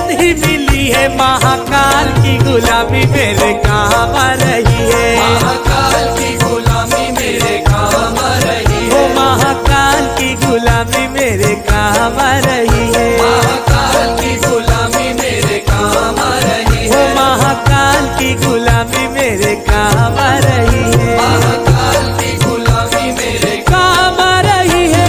नहीं मिली है, महाकाल की गुलामी मेरे काम आ रही है। महाकाल की गुलामी मेरे काम आ रही है। ओ महाकाल की गुलामी मेरे काम आ रही है। महाकाल की गुलामी मेरे काम आ रही ओ है। महाकाल की गुलामी मेरे काम आ रही है। महाकाल की गुलामी मेरे काम आ रही है।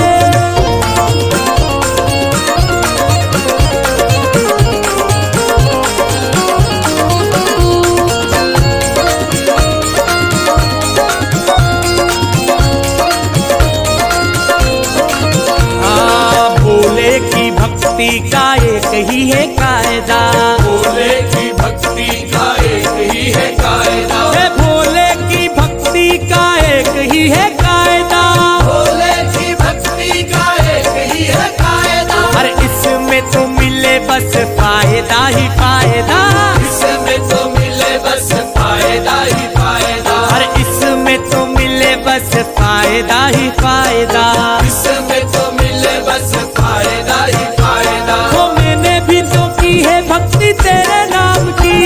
भोले की भक्ति का एक ही है कायदा। भोले की भक्ति का एक ही है कायदा। भोले की भक्ति का एक ही है कायदा। भोले की भक्ति का एक ही है कायदा। अरे इसमें तो मिले बस फायदा ही फायदा। इसमें तो मिले बस फायदा ही फायदा। अरे इसमें तो मिले बस फायदा ही फायदा। इसमें तो मिले बस फायदा ही फायदा। वो मैंने भी तो की है भक्ति तेरे नाम की।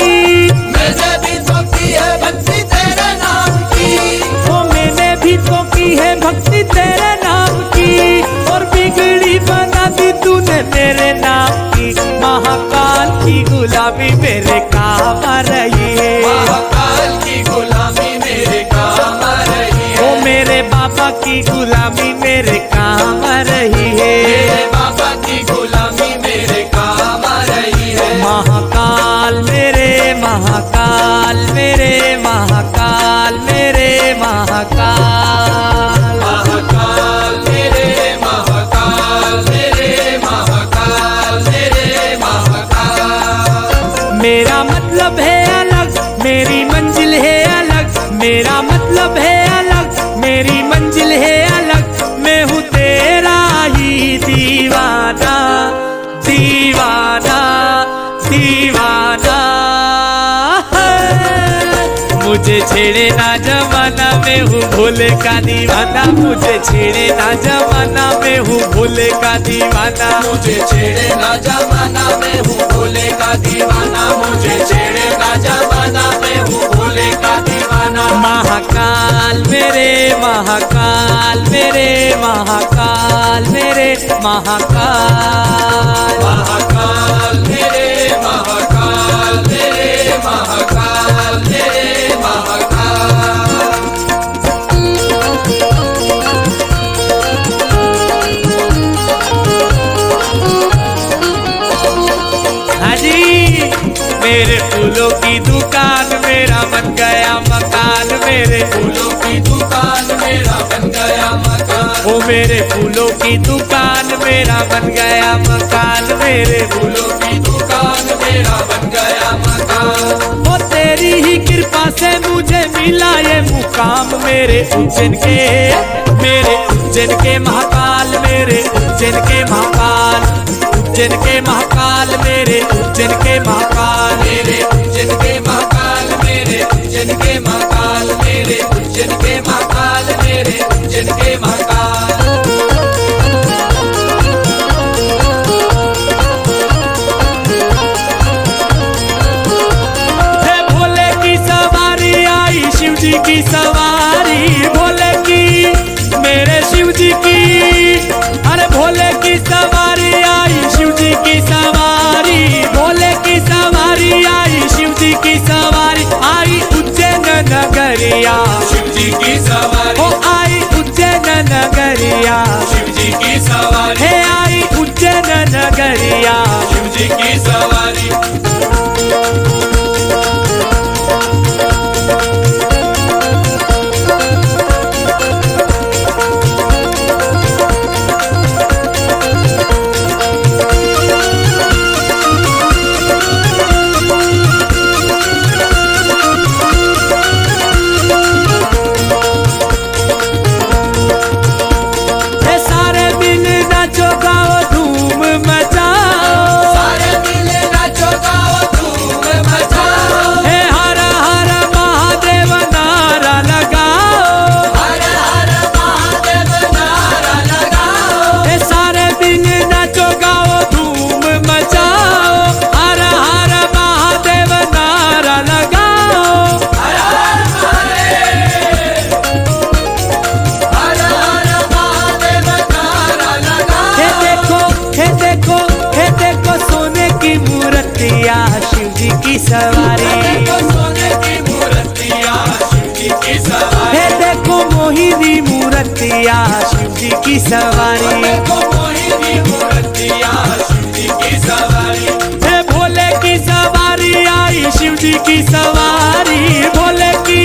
मैंने भी तो की है भक्ति तेरे नाम की। वो मैंने भी तो की है भक्ति तेरे नाम की। और बिगड़ी बना दी तूने मेरे नाम की। महाकाल की गुलामी मेरे काम आ रही है। महाकाल की गुलामी मेरे काम आ रही है। ओ मेरे बाबा की गुलामी मेरे काम आ रही है। मेरे बाबा की गुलामी मेरे काम आ रही है। महाकाल मेरे महाकाल मेरे महाकाल मेरे महाकाल। महाकाल मेरे महाकाल मेरे महाकाल मेरे महाकाल। मेरा मतलब है अलग, मेरी मंजिल है अलग। मेरा मतलब है अलग, मेरी मंजिल है अलग। मैं हूँ तेरा ही दीवाना, दीवाना, दीवाना। मुझे छेड़े ना जमाना, मैं हूँ भोले का दीवाना। मुझे छेड़े ना जमाना, मैं हूँ भोले का दीवाना। मुझे छेड़े ना जमाना, मैं हूँ भोले का दीवाना। मुझे छेड़े ना जमाना, मैं हूँ भोले का दीवाना। महाकाल मेरे महाकाल मेरे महाकाल मेरे महाकाल। महाकाल मेरे महाकाल मेरे महाकाल मेरे महाकाल। हाँ जी, मेरे फूलों की दुकान मेरा बन गया मकान। मेरे फूलों की दुकान मेरा बन गया मकान। ओ मेरे फूलों की दुकान मेरा बन गया मकान। मेरे फूलों की दुकान मेरा बन गया मकान। ओ तेरी ही कृपा से मुझे मिला ये मुकाम। मेरे उज्जैन के महाकाल। मेरे उज्जैन के महाकाल। उज्जैन के महाकाल मेरे उज्जैन के महाकाल। मेरे उज्जैन के महाकाल मेरे उज्जैन के महाकाल। मेरे उज्जैन के महाकाल मेरे उज्जैन के महाकाल। हे भोले की सवारी आई, शिव जी की सवारी। भोले की मेरे शिव जी की। अरे भोले की सवारी आई, शिव जी की सवारी। भोले की सवारी आई, शिव जी की सवारी। आई उज्जैन नगरिया, शिव जी की सवारी। ओ आई उज्जैन नगरिया। शिव जी की सवारी। हे आई उज्जैन नगरिया। शिव जी की सवारी। सारे दिल नाचो गाओ धूम मचाओ। सारे दिल नाचो गाओ की सवारी। देखो सोने की मूर्तियाँ शिव जी की सवारी। हे देखो मोहिनी मूर्तियाँ शिव जी की सवारी। देखो मोहिनी मूर्तियाँ शिव जी की सवारी। हे भोले की सवारी आई शिव जी की सवारी। भोले की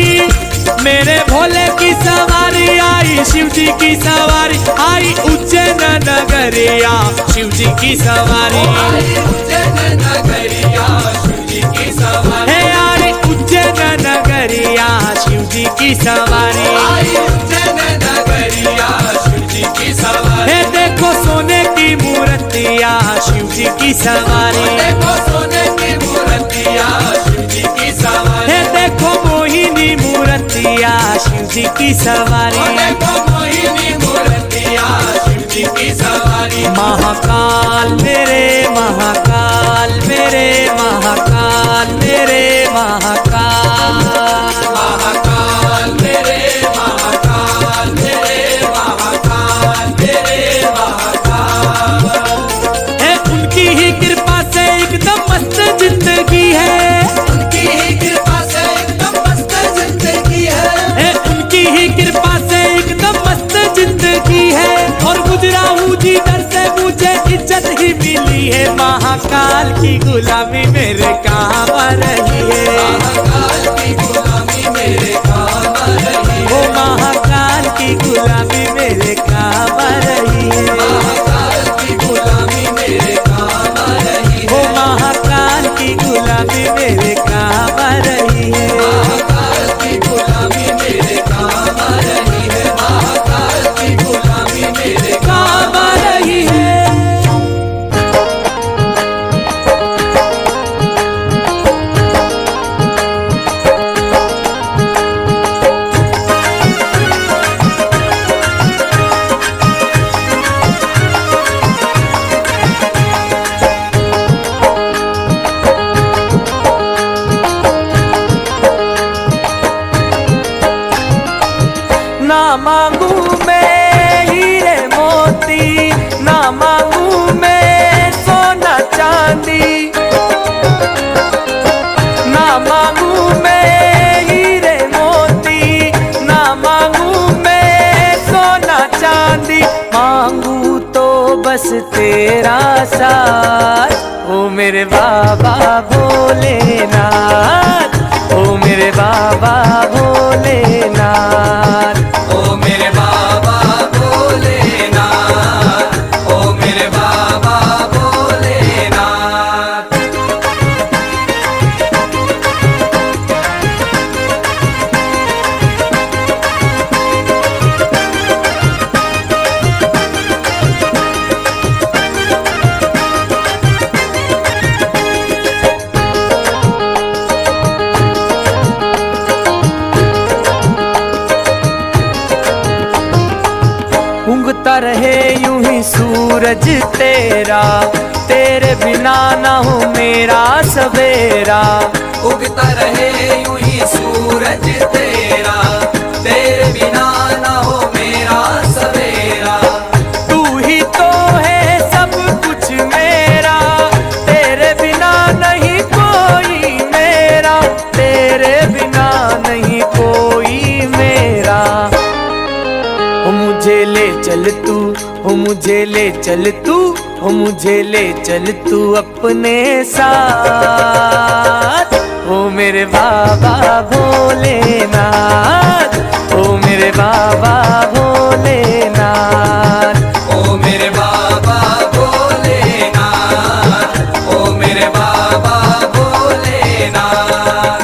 मेरे भोले की सवारी आई शिव जी की सवारी। आई उज्जैन नगरिया शिव जी की सवारी। आई उज्जैन नगरिया शिव जी की सवारी। हे आई उज्जैन नगरिया शिव जी की सवारी। आई उज्जैन नगरिया शिव जी की सवारी। हे देखो सोने की मूर्तियाँ शिव जी की सवारी। देखो सोने की मूर्तियाँ शिव जी की सवारी। हे देखो मोहिनी मूर्तियाँ शिव जी की सवारी। देखो मोहिनी मूर्तियाँ शिव जी की सवारी। महाकाल मेरे महाकाल मेरे महाकाल मेरे महाकाल। महाकाल मेरे महाकाल मेरे महाकाल मेरे महाकाल। है उनकी ही कृपा से एकदम मस्त जिंदगी है। उनकी ही कृपा से एकदम मस्त जिंदगी है। उनकी ही कृपा से एकदम मस्त जिंदगी है। और गुजरा हूँ जिधर से मुझे इज्जत ही मिली है। महाकाल की गुलामी मेरे काम आ रही है। महाकाल की गुलामी मेरे काम आ रही है। वो महाकाल की गुलामी मेरे काम आ रही है। महाकाल की गुलामी मेरे काम आ रही है। वो महाकाल की गुलामी मेरे काम आ रही है। महाकाल की गुलामी मेरे काम आ रही है। महाकाल की गुलामी मेरे काम आ रही है। ना मांगू मैं हीरे मोती, ना मांगू मैं सोना चांदी। ना मांगू मैं हीरे मोती, ना मांगू मैं सोना चांदी। मांगू तो बस तेरा साथ ओ मेरे बाबा भोलेनाथ। ओ मेरे बाबा भोलेनाथ। ओ मेरे बाबा भोलेनाथ। ओ मेरे बाबा भोलेनाथ। उगता रहे यूं ही सूरज तेरा, तेरे बिना ना हो मेरा सवेरा। उगता रहे यूं ही सूरज तेरा, तेरे बिना ना हो मेरा सवेरा। तू ही तो है सब कुछ मेरा, तेरे बिना नहीं कोई मेरा। तेरे बिना नहीं कोई मेरा। ओ मुझे ले चल तू, ओ मुझे ले चल तू, ओ मुझे ले चल तू अपने साथ। ओ मेरे बाबा भोलेनाथ। ओ मेरे बाबा भोलेनाथ। ओ मेरे बाबा भोलेनाथ। ओ मेरे बाबा भोलेनाथ।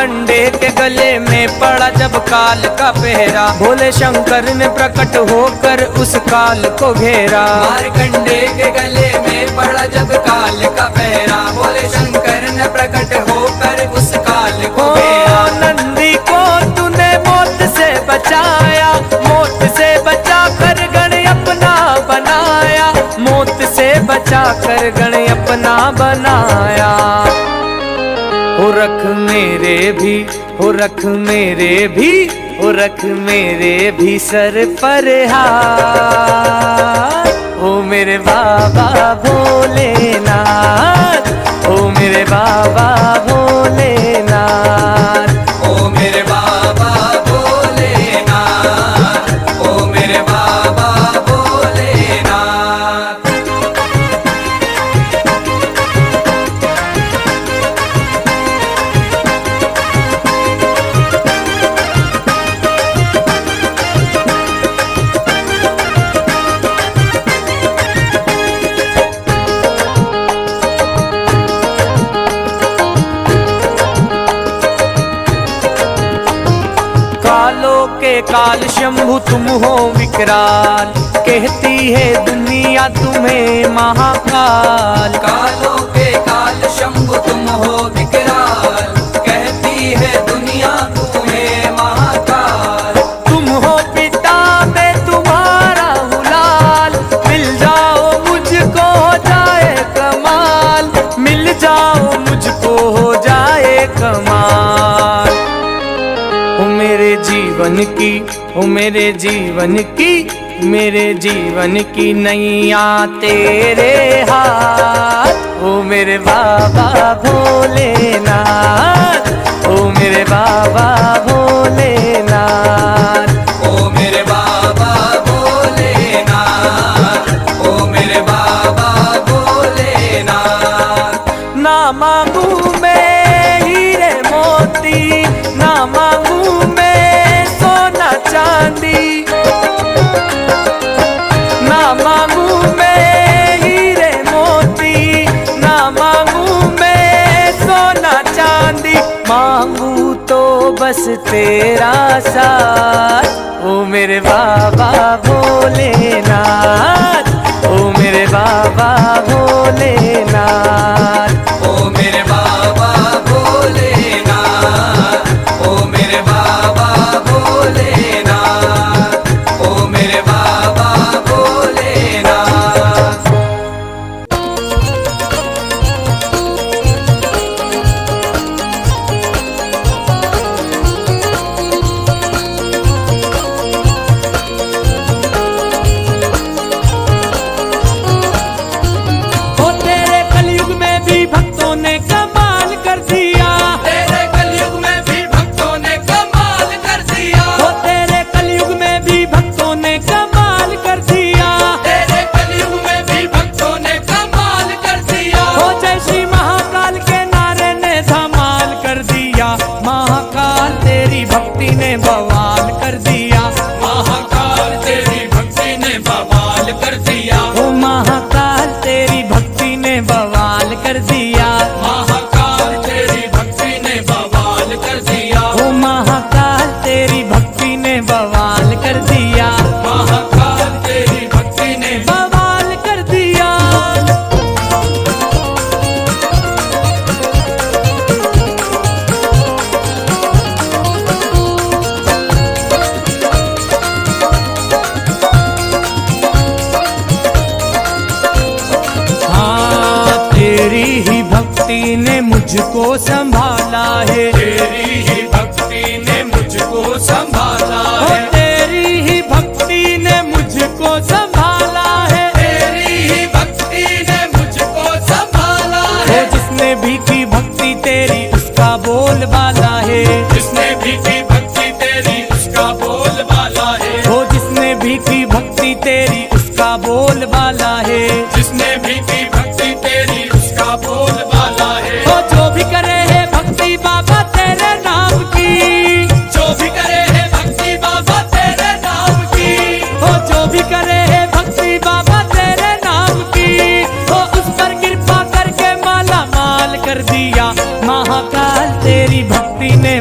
मारकंडे के गले में पड़ा जब काल का पहरा, भोले शंकर ने प्रकट होकर उस काल को घेरा। मारकंडे के गले में पड़ा जब काल का पहरा, भोले शंकर ने प्रकट होकर उस काल को घेरा। नंदी को तूने मौत से बचाया, मौत से बचा कर गण अपना बनाया, मौत से बचा कर गण अपना बनाया। हो रख मेरे भी, हो रख मेरे भी, हो रख मेरे भी सर पर हाथ। ओ मेरे बाबा भोलेनाथ, ओ मेरे बाबा भोलेनाथ, ओ मेरे बाबा भोलेनाथ, ओ मेरे बाबा भोलेनाथ। कालों के काल शंभु तुम हो विकराल, कहती है दुनिया तुम्हें महाकाल। कालों के काल शंभु तुम हो विकराल, कहती है दुनिया तुम्हें महाकाल। तुम हो पिता में तुम्हारा हुलाल, मिल जाओ मुझको हो जाए कमाल, मिल जाओ मुझको हो जाए कमाल। ओ मेरे जीवन की, ओ मेरे जीवन की, मेरे जीवन की नैया तेरे हाथ। ओ मेरे बाबा भोलेनाथ, ओ मेरे बाबा भोलेनाथ, ओ मेरे बाबा भोलेनाथ, ओ मेरे बाबा भोलेनाथ। ना मांगू मैं हीरे मोती, ना मांगू मैं सोना चांदी, ना मांगू मैं हीरे मोती, ना मांगू मैं सोना चांदी, मांगू तो बस तेरा साथ। ओ मेरे बाबा भोलेनाथ, ओ मेरे बाबा भोलेनाथ, ओ मेरे बाबा भोलेनाथ, ओ मेरे बाबा भोलेनाथ, ओ मेरे बाबा भोलेनाथ। ओ तेरे कलयुग में भी भक्तों ने कमाल कर दिया, तेरे कलयुग में भी भक्तों ने कमाल कर दिया, ओ तेरे कलयुग में भी भक्तों ने कमाल कर दिया। तेरे कलयुग में भी भक्तों ने कमाल कर दिया। ओ जय श्री महाकाल के नारे ने धमाल कर दिया, महाकाल तेरी भक्ति ने बवाल कर दिया, महाकाल तेरी भक्ति ने बवाल कर दिया, ओ महाकाल तेरी भक्ति ने बवाल कर दिया, महाकाल तेरी भक्ति ने बवाल कर दिया, ओ महाकाल तेरी भक्ति ने बवाल कर दिया, महाकाल तेरी भक्ति ने बवाल कर दिया। हाँ तेरी ही भक्ति ने मुझको संभाला है, तेरी ही भक्ति ने मुझको संभाला ओ है, तेरी ही भक्ति ने मुझको संभाला है, तेरी ही भक्ति ने मुझको संभाला ओ है। जिसने भी की भक्ति तेरी उसका बोलबाला है, जिसने भी की भक्ति तेरी उसका बोलबाला है, ओ जिसने भी की भक्ति तेरी उसका बोलबाला है, जिसने भी की भक्ति तेरी उसका बोलबाला है। ओ जो भी करे है भक्ति बाबा तेरे नाम की, जो भी करे है भक्ति बाबा तेरे नाम की, ओ जो भी करे है भक्ति बाबा तेरे नाम की, ओ उस पर कृपा करके माला माल कर दिया, महाकाल तेरी भक्ति ने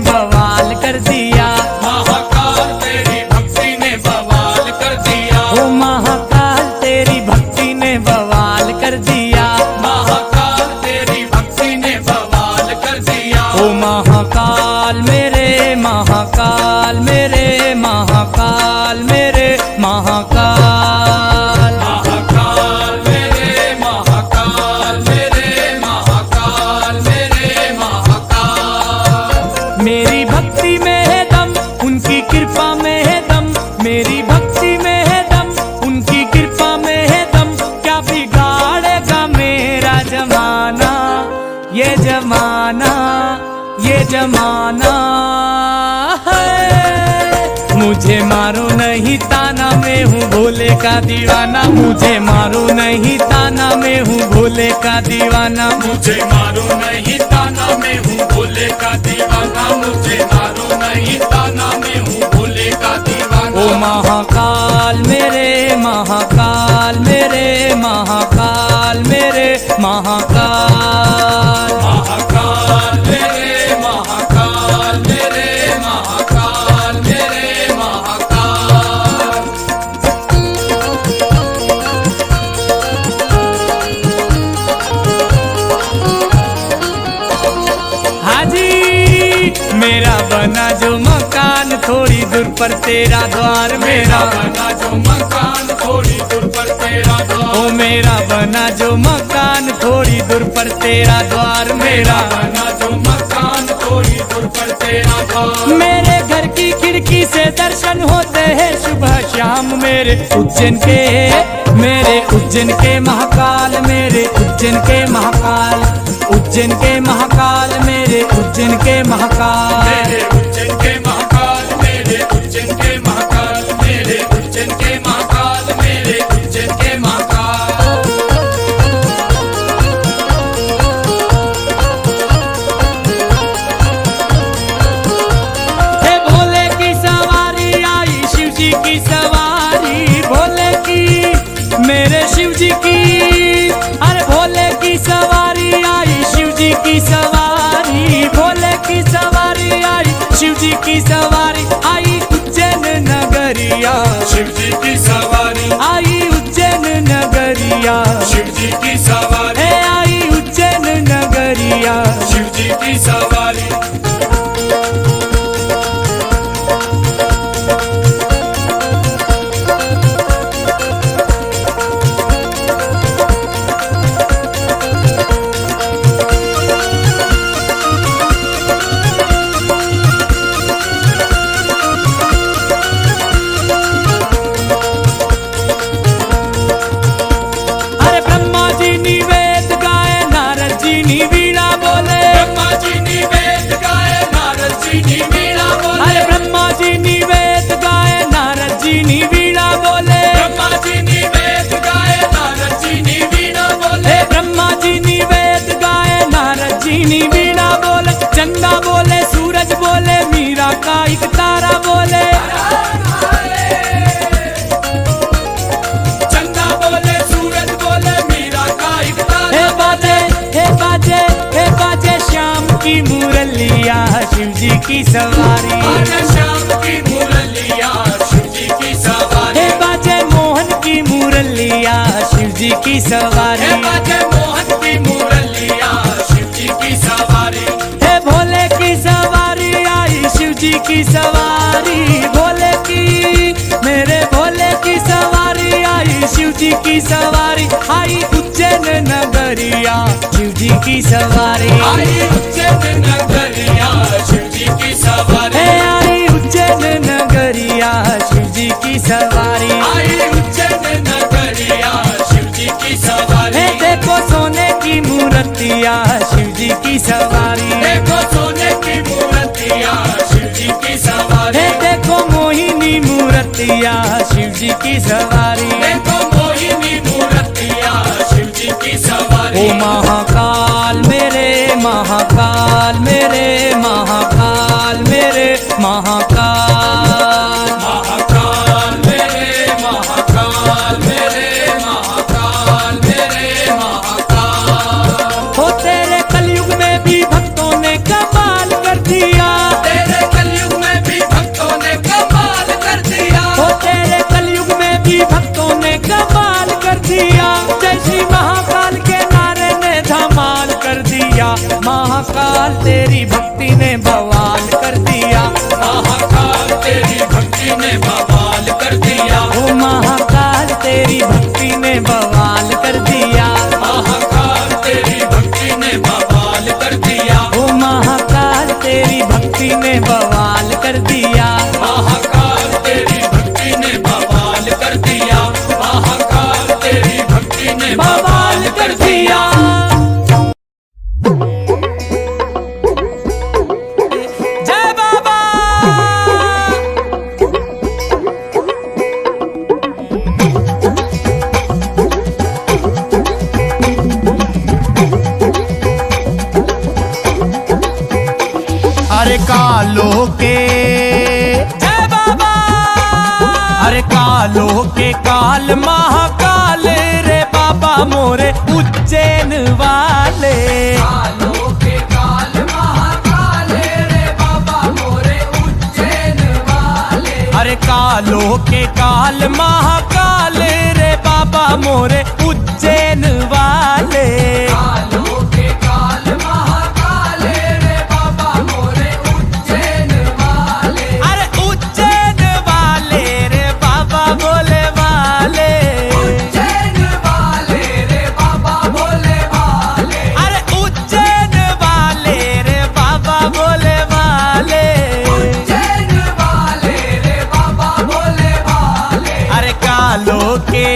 जमाना है। मुझे मारो नहीं ताना, मैं हूँ भोले का दीवाना। मुझे मारो नहीं ताना, मैं हूँ भोले का दीवाना। मुझे मारो नहीं ताना, मैं हूँ भोले का दीवाना। मुझे मारो नहीं ताना, मैं हूँ भोले का दीवाना। ओ महाकाल मेरे, महाकाल मेरे, महाकाल मेरे, महाकाल। महाकाल मेरे, महाकाल मेरे, महाकाल मेरे, महाकाल। हाजी मेरा बना जो मकान, थोड़ी दूर पर तेरा द्वार। मेरा बना जो मकान, थोड़ी दूर पर तेरा द्वार। ओ मेरा बना जो मकान, थोड़ी दूर पर तेरा द्वार। मेरा बना जो मकान, थोड़ी दूर पर तेरा द्वार। मेरे घर की खिड़की से दर्शन होते हैं सुबह शाम। मेरे उज्जैन के, मेरे उज्जैन के महाकाल, मेरे उज्जैन के महाकाल, उज्जैन के महाकाल, मेरे उज्जैन के महाकाल। मेरे उज्जैन के महाकाल, मेरे उज्जैन के महाकाल, मेरे उज्जैन के महाकाल, मेरे उज्जैन के महाकाल। हे भोले की सवारी आई, शिव जी की सवारी, भोले की, मेरे शिव जी की। अरे भोले की सवारी आई, शिव जी की सवारी, भोले की सवारी आई, शिव जी की सवारी। आई उज्जैन नगरिया, शिव जी की सवारी, आई उज्जैन नगरिया, शिव जी की सवारी, हे आई उज्जैन नगरिया। शिव जी की सवारी। अरे ब्रह्मा जी निवेद गाए, नारद जी वीणा बोले। ब्रह्मा जी निवेद गाए, नारद जी वीणा बोले। अरे ब्रह्मा जी निवेद गाए, नारद जी वीणा बोले। ब्रह्मा जी निवेद गाए, नारद जी वीणा बोले। हे ब्रह्मा जी निवेद गाए, नारद जी वीणा बोले। चंदा बोले, सूरज बोले, मीरा का एक तारा बोले। चंदा बोले, सूरज बोले, मीरा का एक तारा। हे बाजे, हे बाजे, हे बाजे श्याम की मुरलिया, शिव जी की सवारी। बाजे श्याम की मुरलिया, शिव जी की सवारी। हे बाजे मोहन की मुरलिया, शिव जी की सवारी। हे बाजे मोहन की मुरलिया, शिव जी की सवारी। हे भोले की सवारी आई, शिव जी की सवारी, भोले की, मेरे भोले की सवारी आई, शिव जी की सवारी। आई उज्जैन नगरिया, शिव जी की सवारी। आई उज्जैन नगरिया, शिव जी की सवारी। हे आई उज्जैन नगरिया, शिव जी की सवारी। आई उज्जैन नगरिया, शिव जी की सवारी। हे देखो सोने की मूर्तिया, शिव जी की सवारी। देखो सोने की मूर्तिया, शिव जी की सवारी। हे देखो मोहिनी मूर्तिया, शिव जी की सवारी। देखो मोहिनी मूर्तिया, शिव जी की सवारी। ओ महाकाल मेरे, महाकाल मेरे, महाकाल मेरे, महाकाल। महाकाल मेरे, महाकाल मेरे, महाकाल मेरे, महाकाल। हो तेरे कलयुग में भी भक्तों ने कमाल कर दिया। तेरे कलयुग में भी भक्तों ने कमाल कर दिया। हो तेरे कलयुग में भी भक्तों ने कमाल कर दिया। जय श्री महाकाल के नारे ने धमाल कर दिया। महाकाल तेरी भक्ति ने बवाल कर दिया। महाकाल तेरी भक्ति ने बवाल कर दिया। ओ महाकाल तेरी भक्ति ने बवाल कर दिया। महाकाल तेरी भक्ति ने बवाल कर दिया। ओ महाकाल तेरी भक्ति ने बवाल कर दिया। महाकाल तेरी भक्ति ने बवाल कर दिया। महाकाल तेरी भक्ति ने बवाल कर दिया। कालों के जय बाबा। अरे कालों के काल महाकाल रे बाबा मोरे उज्जैन वाले। कालों के काल महाकाल रे बाबा मोरे उज्जैन वाले। अरे कालों के काल महाकाल रे बाबा मोरे उज्जैन वाले। कालों के काल महाकाल रे बाबा मोरे उज्जैन वाले। अरे उज्जैन वाले रे बाबा बोले वाले। उज्जैन वाले रे बाबा भोले वाले। अरे उज्जैन वाले रे बाबा बोले वाले। उज्जैन वाले रे बाबा भोले वाले। अरे कालों के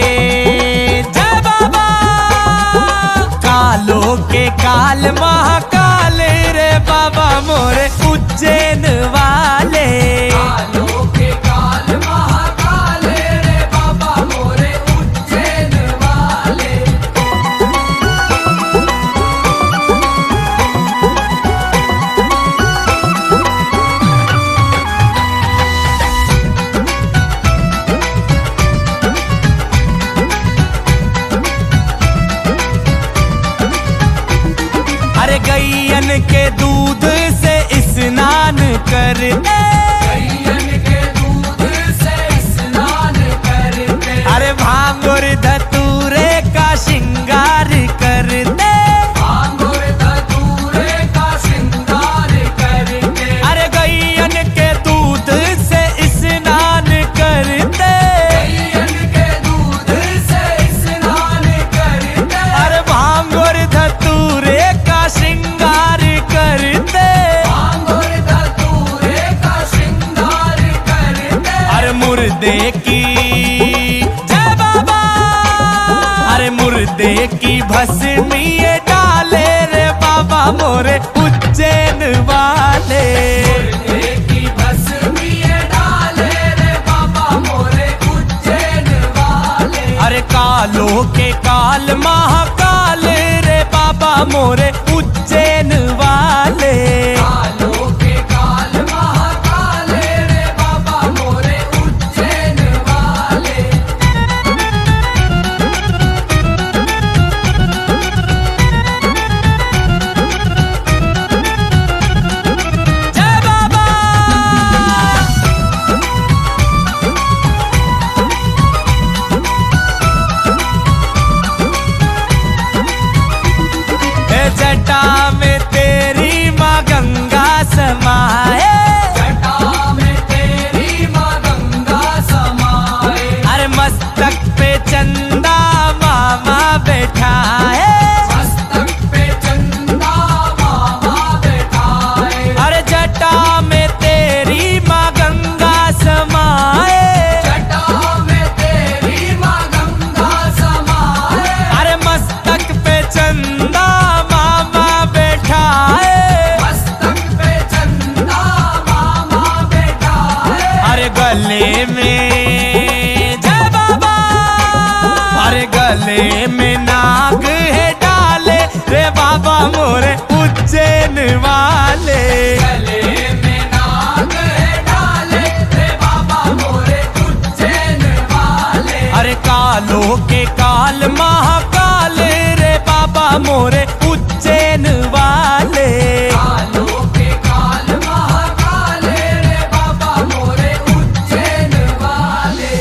जय बाबा। कालों के काल महाकाल रे बाबा मोरे उज्जैन वाले। कालों के काल महाकाल रे बाबा मोरे उज्जैन वाले। अरे गैयन के दूध से स्नान करते। गैयन के दूध से स्नान करते। अरे भांगुर धतूरे का श्रृंगार करते। भांगुर धतूरे का श्रृंगार करते। अरे गैयन के दूध से स्नान करते। गैयन के दूध से स्नान करते। अरे भांगुर धतूरे का श्रृंगार करते। भांगुर धतूरे का श्रृंगार करते। अरे मुर्दे की जय बाबा। अरे मुर्दे की भस्मीए डाले रे बाबा मोरे उज्जैन वाले। मुर्दे की भस्मीए डाले रे बाबा मोरे उज्जैन वाले। अरे कालों के काल महाकाल रे बाबा मोरे उज्जैन वाले। कालों के काल महाकाल रे बाबा मोरे उज्जैन वाले। जय बाबा। ए जटा में तेरी माँ गंगा समाए। जटा में तेरी माँ गंगा समाए। अरे मस्तक पे चंदा मामा बैठा है। मस्तक पे चंदा मामा बैठाए। अरे जटा में तेरी माँ गंगा समाए। जटा में तेरी माँ गंगा समाए। अरे मस्तक पे चंदा मामा बैठा है। मस्तक पे चंदा मामा बैठाए। अरे गले में जय बाबा। अरे गले में नाग है डाले रे बाबा मोरे उज्जैन वाले। गले में नाग है डाले रे बाबा मोरे उज्जैन वाले। अरे कालों के काल महाकाल रे बाबा मोरे उज्जैन वाले। कालों के काल महाकाल रे बाबा मोरे उज्जैन वाले।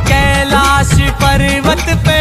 कैलाश पर्वत पे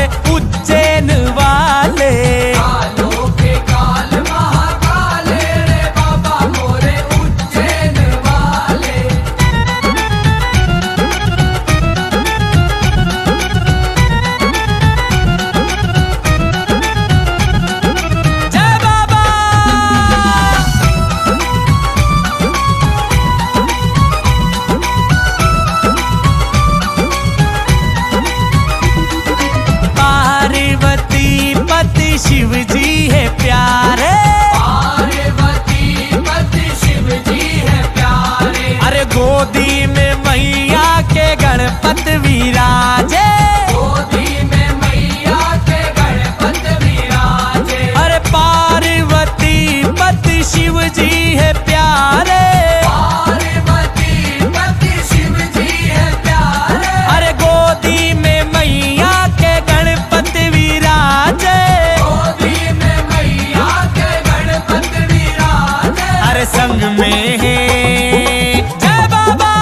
मोरे उज्जैन वाले। कालों के काल महाकाल रे बाबा मोरे उज्जैन वाले। जय बाबा। पार्वती पति शिव जी है प्यारे। पार्वती पति शिव जी है प्यारे। अरे गोदी में मैया के गणपत विराजे। गोदी में मैया के गणपत विराजे। अरे पार्वती पति शिव जी है प्यारे। पार्वती पति शिव जी है प्यारे। अरे गोदी में मैया के गणपत विराजे। गोदी में मैया के गणपत विराजे। अरे संग में है जय बाबा।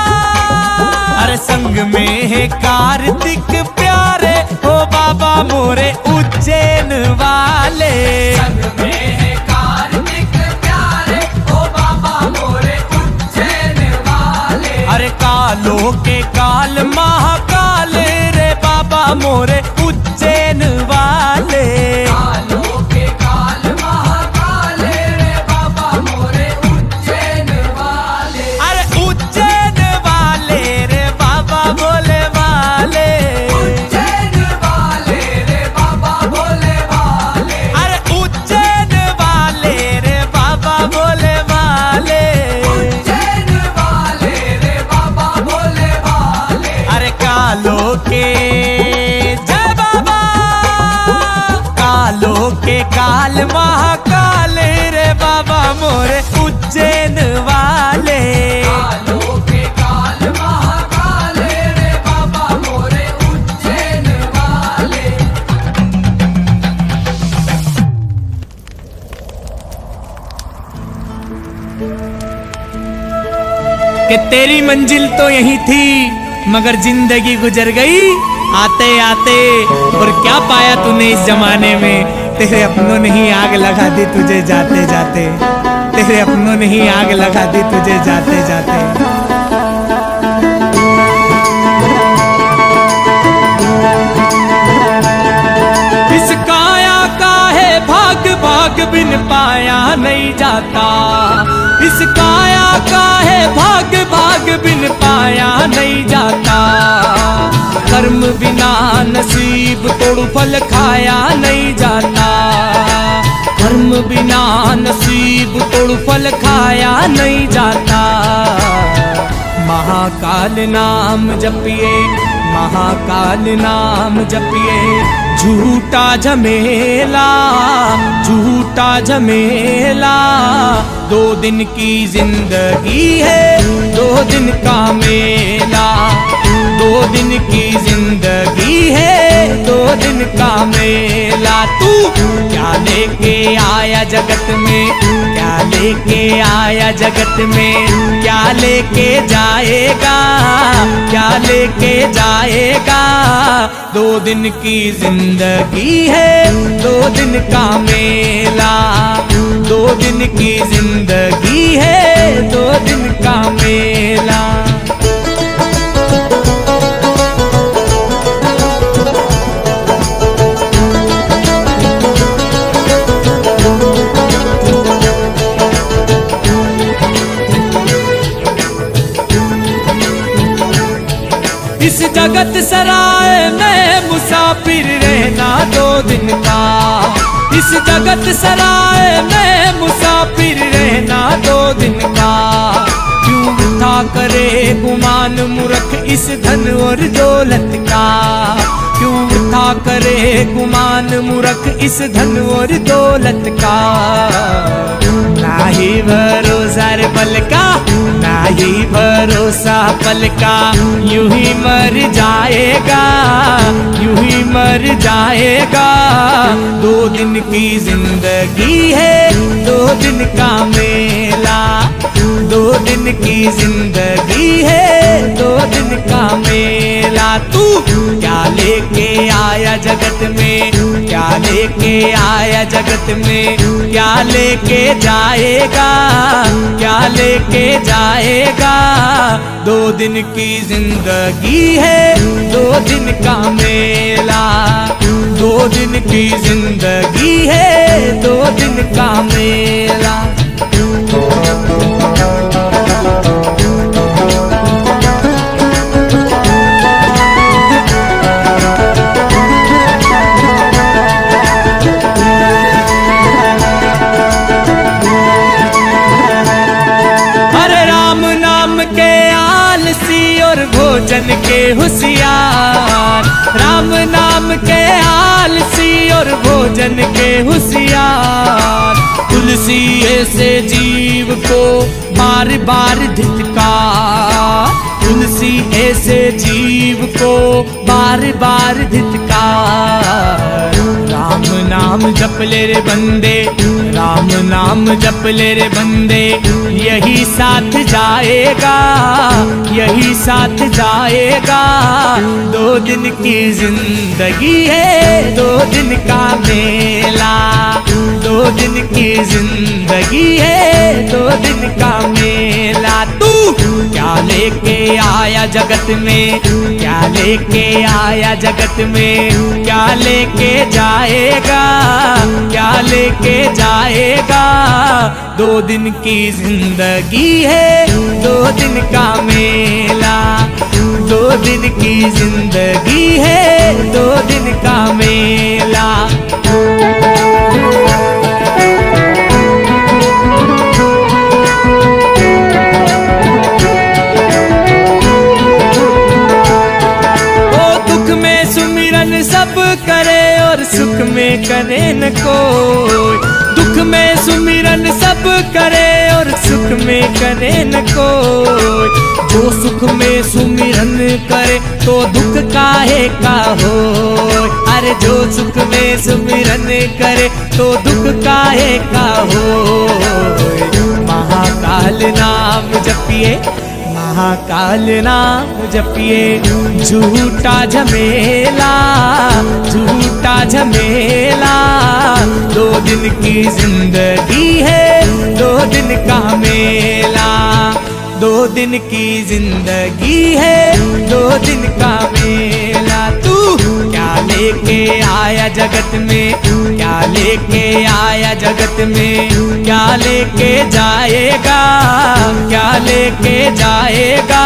अरे संग में है कार्तिक प्यारे हो बाबा मोरे उज्जैन वाले। संग में है कार्तिक प्यारे ओ बाबा मोरे उज्जैन वाले। अरे कालों के काल महाकाल रे बाबा मोरे उज्जैन वाले। कालों के काल महाकाल रे बाबा मोरे उज्जैन वाले। अरे उज्जैन वाले रे बाबा बोले वाले। उज्जैन वाले रे बाबा भोले वाले। अरे उज्जैन वाले रे बाबा बोले वाले। उज्जैन वाले रे बाबा भोले वाले। अरे कालों के जय बाबा। कालों के काल महाकाल रे बाबा मोरे उज्जैन वाले। कालों के काल महाकाल रे बाबा मोरे उज्जैन वाले। कि तेरी मंजिल तो यही थी मगर जिंदगी गुजर गई आते आते। और क्या पाया तूने इस जमाने में, तेरे अपनों ने ही आग लगा दी तुझे जाते जाते। तेरे अपनों ने ही आग लगा दी तुझे जाते जाते। इस काया का है भाग भाग बिन पाया नहीं जाता। इस काया का है भाग भाग बिन पाया नहीं जाता। कर्म बिना नसीब तोड़ फल खाया नहीं जाता। कर्म बिना नसीब तोड़ फल खाया नहीं जाता। महाकाल नाम जपिए, महाकाल नाम जपिए। झूठा झमेला, झूठा झमेला। 2 दिन की जिंदगी है, 2 दिन का मेला। 2 दिन की जिंदगी है, 2 दिन का मेला। तू क्या लेके आया जगत में, क्या लेके आया जगत में। क्या लेके जाएगा, क्या लेके जाएगा। 2 दिन की जिंदगी है, 2 दिन का मेला। 2 दिन की जिंदगी है, 2 दिन का मेला। इस जगत सराय में मुसाफिर रहना 2 दिन का। इस जगत सराय में मुसाफिर रहना 2 दिन का। क्यों वृथा करे गुमान मूर्ख इस धन और दौलत का। क्यों वृथा करे गुमान मूर्ख इस धन और दौलत का। ना ही भरोसा रे पल का, ना ही भरोसा पल का। यूं ही मर जाएगा, यूं ही मर जाएगा। 2 दिन की जिंदगी है, 2 दिन का मेला। दो दिन की जिंदगी है, दो दिन का मेला। तू क्या लेके आया जगत में, क्या लेके आया जगत में, क्या लेके जाएगा, क्या लेके जाएगा। दो दिन की जिंदगी है, दो दिन का मेला। दो दिन की जिंदगी है, दो दिन का मेला। भोजन के होशियार, राम नाम के आलसी और भोजन के होशियार। तुलसी ऐसे जीव को बार बार धिक्कार, तुलसी ऐसे जीव को बार बार धिक्कार। राम नाम जप ले रे बंदे, राम नाम जप ले रे बंदे, यही साथ जाएगा, यही साथ जाएगा। दो दिन की जिंदगी है, दो दिन का मेला। दो दिन की जिंदगी है, दो दिन का मेला। तू क्या लेके आया जगत में, क्या लेके आया जगत में, क्या लेके जाएगा, क्या लेके जाएगा। दो दिन की जिंदगी है, दो दिन का मेला। दो दिन की जिंदगी है, दो दिन का मेला। सब करे और सुख में करे न कोई, दुख में सुमिरन सब करे और सुख में करे न कोई। जो सुख में सुमिरन करे तो दुख काहे का हो, अरे जो सुख में सुमिरन करे तो दुख काहे का हो। महाकाल नाम जपिए, महाकाल नाम जपिए, झूठा झमेला, झूठा झमेला। दो दिन की जिंदगी है, दो दिन का मेला। दो दिन की जिंदगी है, दो दिन का मेला। तू क्या लेके आया जगत में, क्या लेके आया जगत में, क्या लेके जाएगा, क्या लेके जाएगा।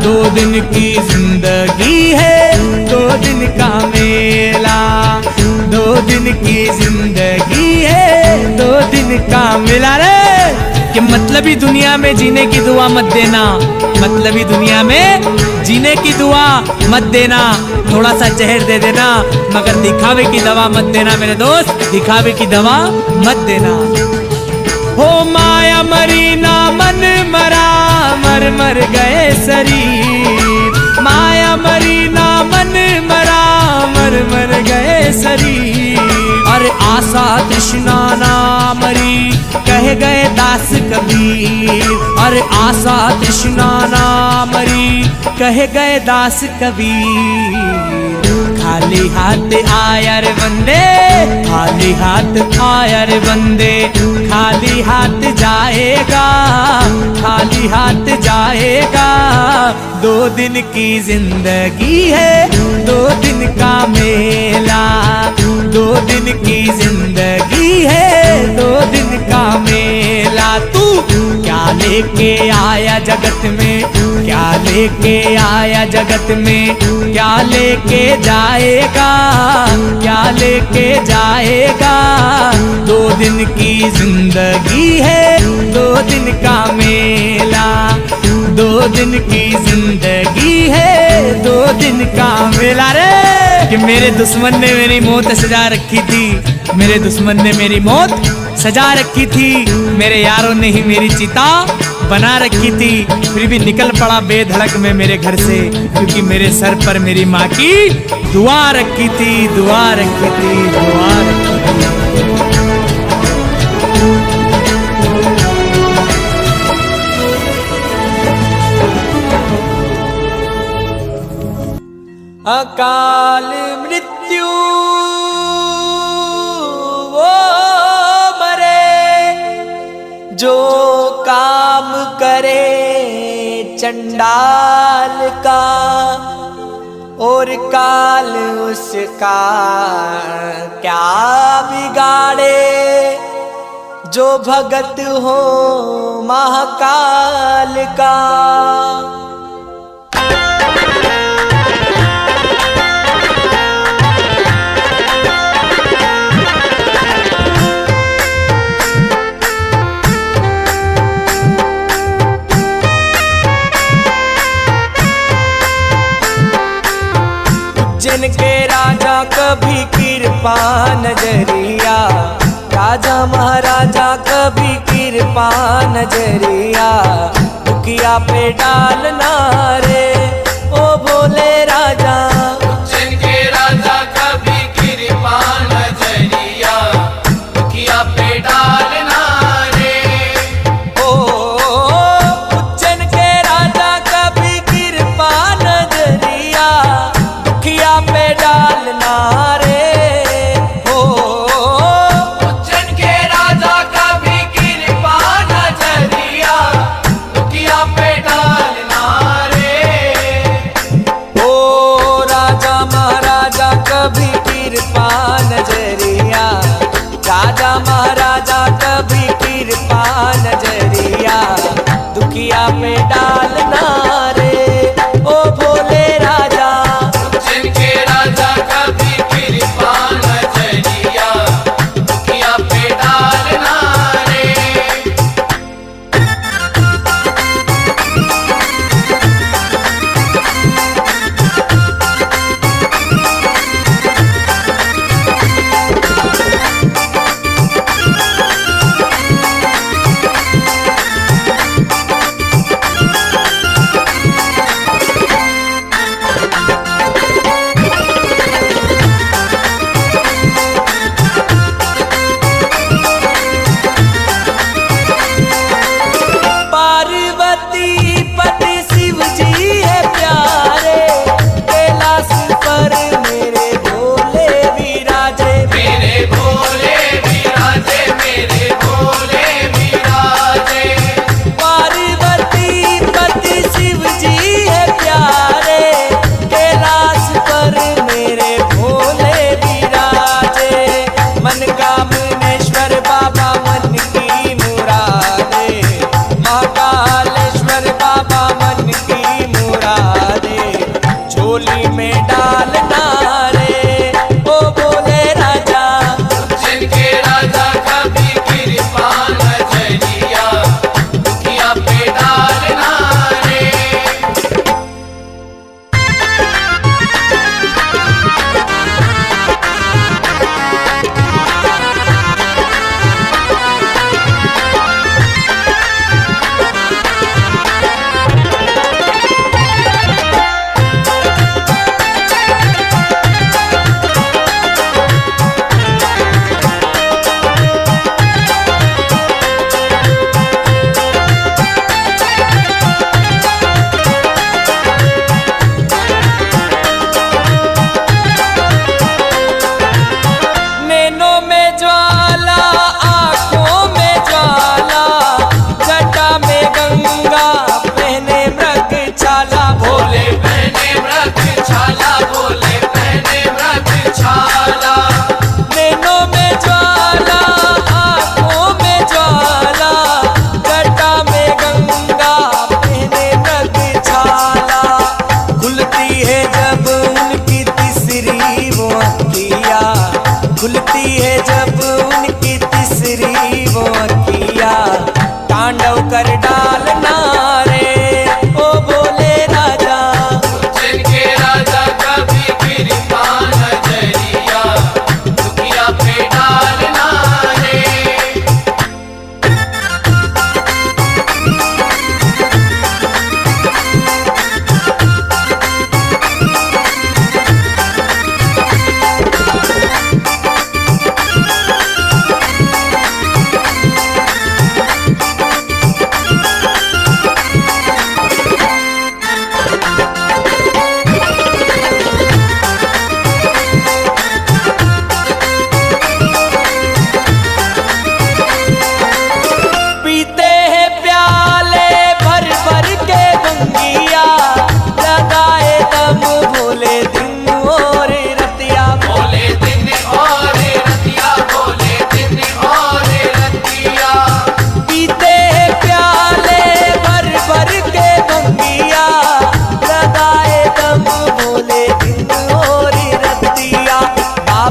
दो दिन की जिंदगी है, दो दिन का मेला। दो दिन की जिंदगी है, दो दिन का मेला। रे कि मतलबी दुनिया में जीने की दुआ मत देना, मतलबी दुनिया में जीने की दुआ मत देना। थोड़ा सा जहर दे देना, मगर दिखावे की दवा मत देना मेरे दोस्त, दिखावे की दवा मत देना। हो माया मरी ना मन मरा, मर मर गए शरीर। माया मरी ना मन मरा, मर मर गए शरीर। अरे आशा तृष्णा ना मरी, कह गए दास कबीर। अरे आशा तृष्णा ना मरी, कह गए दास कबीर। खाली हाथ आया रे बंदे, खाली हाथ आया रे बंदे, खाली हाथ जाएगा, खाली हाथ जाएगा। दो दिन की जिंदगी है, दो दिन का मेला। दो दिन की जिंदगी है, दो दिन का मेला। तू क्या लेके आया जगत में, क्या लेके आया जगत में, क्या लेके जाएगा, क्या लेके जाएगा। दो दिन की जिंदगी है, दो दिन का मेला। दो दिन की जिंदगी है, दो दिन का मेला। रे कि मेरे दुश्मन ने मेरी मौत सजा रखी थी, मेरे दुश्मन ने मेरी मौत सजा रखी थी। मेरे यारों ने ही मेरी चिता बना रखी थी, फिर भी निकल पड़ा बेधड़क में मेरे घर से, क्योंकि मेरे सर पर मेरी माँ की दुआ रखी थी, दुआ रखी थी, दुआ रखी थी। अकाल मृत्यु वो मरे जो काम करे चंडाल का, और काल उसका क्या बिगाड़े जो भगत हो महाकाल का। जिनके राजा कभी कृपा नजरिया, राजा महाराजा कभी कृपा नजरिया, दुखिया पे डालना रे ओ भोले राजा। जिनके राजा कभी कृपा नजरिया, दुखिया पे डालना रे। ओ उज्जैन के राजा कभी कृपा नजरिया, दुखिया पे डालना रे। ओ उज्जैन के राजा कभी कृपा नजरिया, दुखिया पे डालना रे। ओ राजा महाराजा कभी कृपा नजरिया, राजा महाराजा कभी कृपा नजरिया, दुखिया पे डालना रे ओ भोले राजा। जिनके राजा कभी कृपा नजरिया, दुखिया पे डालना रे। पार्वती पति शिव जी है प्यारे, कैलाश पर मेरे भोले विराजे। मेरे भोले विराजे, मेरे भोले विराजे। पार्वती पति शिव जी है प्यारे, कैलाश पर मेरे भोले विराजे। मनकामनेश्वर बाबा मन की मुरादे, महाकालेश्वर बाबा मन की मुरादे, झोली में डालना रे ओ भोले राजा। जिनके राजा कभी कृपा नजरिया, दुखिया पे डालना रे। नैनों में ज्वाला, आंखों में ज्वाला, जटा में गंगा, पहने मृग छाला। भोले पहने मृग छाला, भोले पहने मृग छाला। नैनों में ज्वाला, आंखों में ज्वाला, जटा में गंगा, पहने मृग छाला। खुलती है जब उनकी तीसरी वो अखिया, खुलती है जब उनकी तीसरी वो अखिया, तांडव कर डालना रे ओ भोले राजा। जिनके राजा कभी कृपा नजरिया, दुखिया पे डालना रे।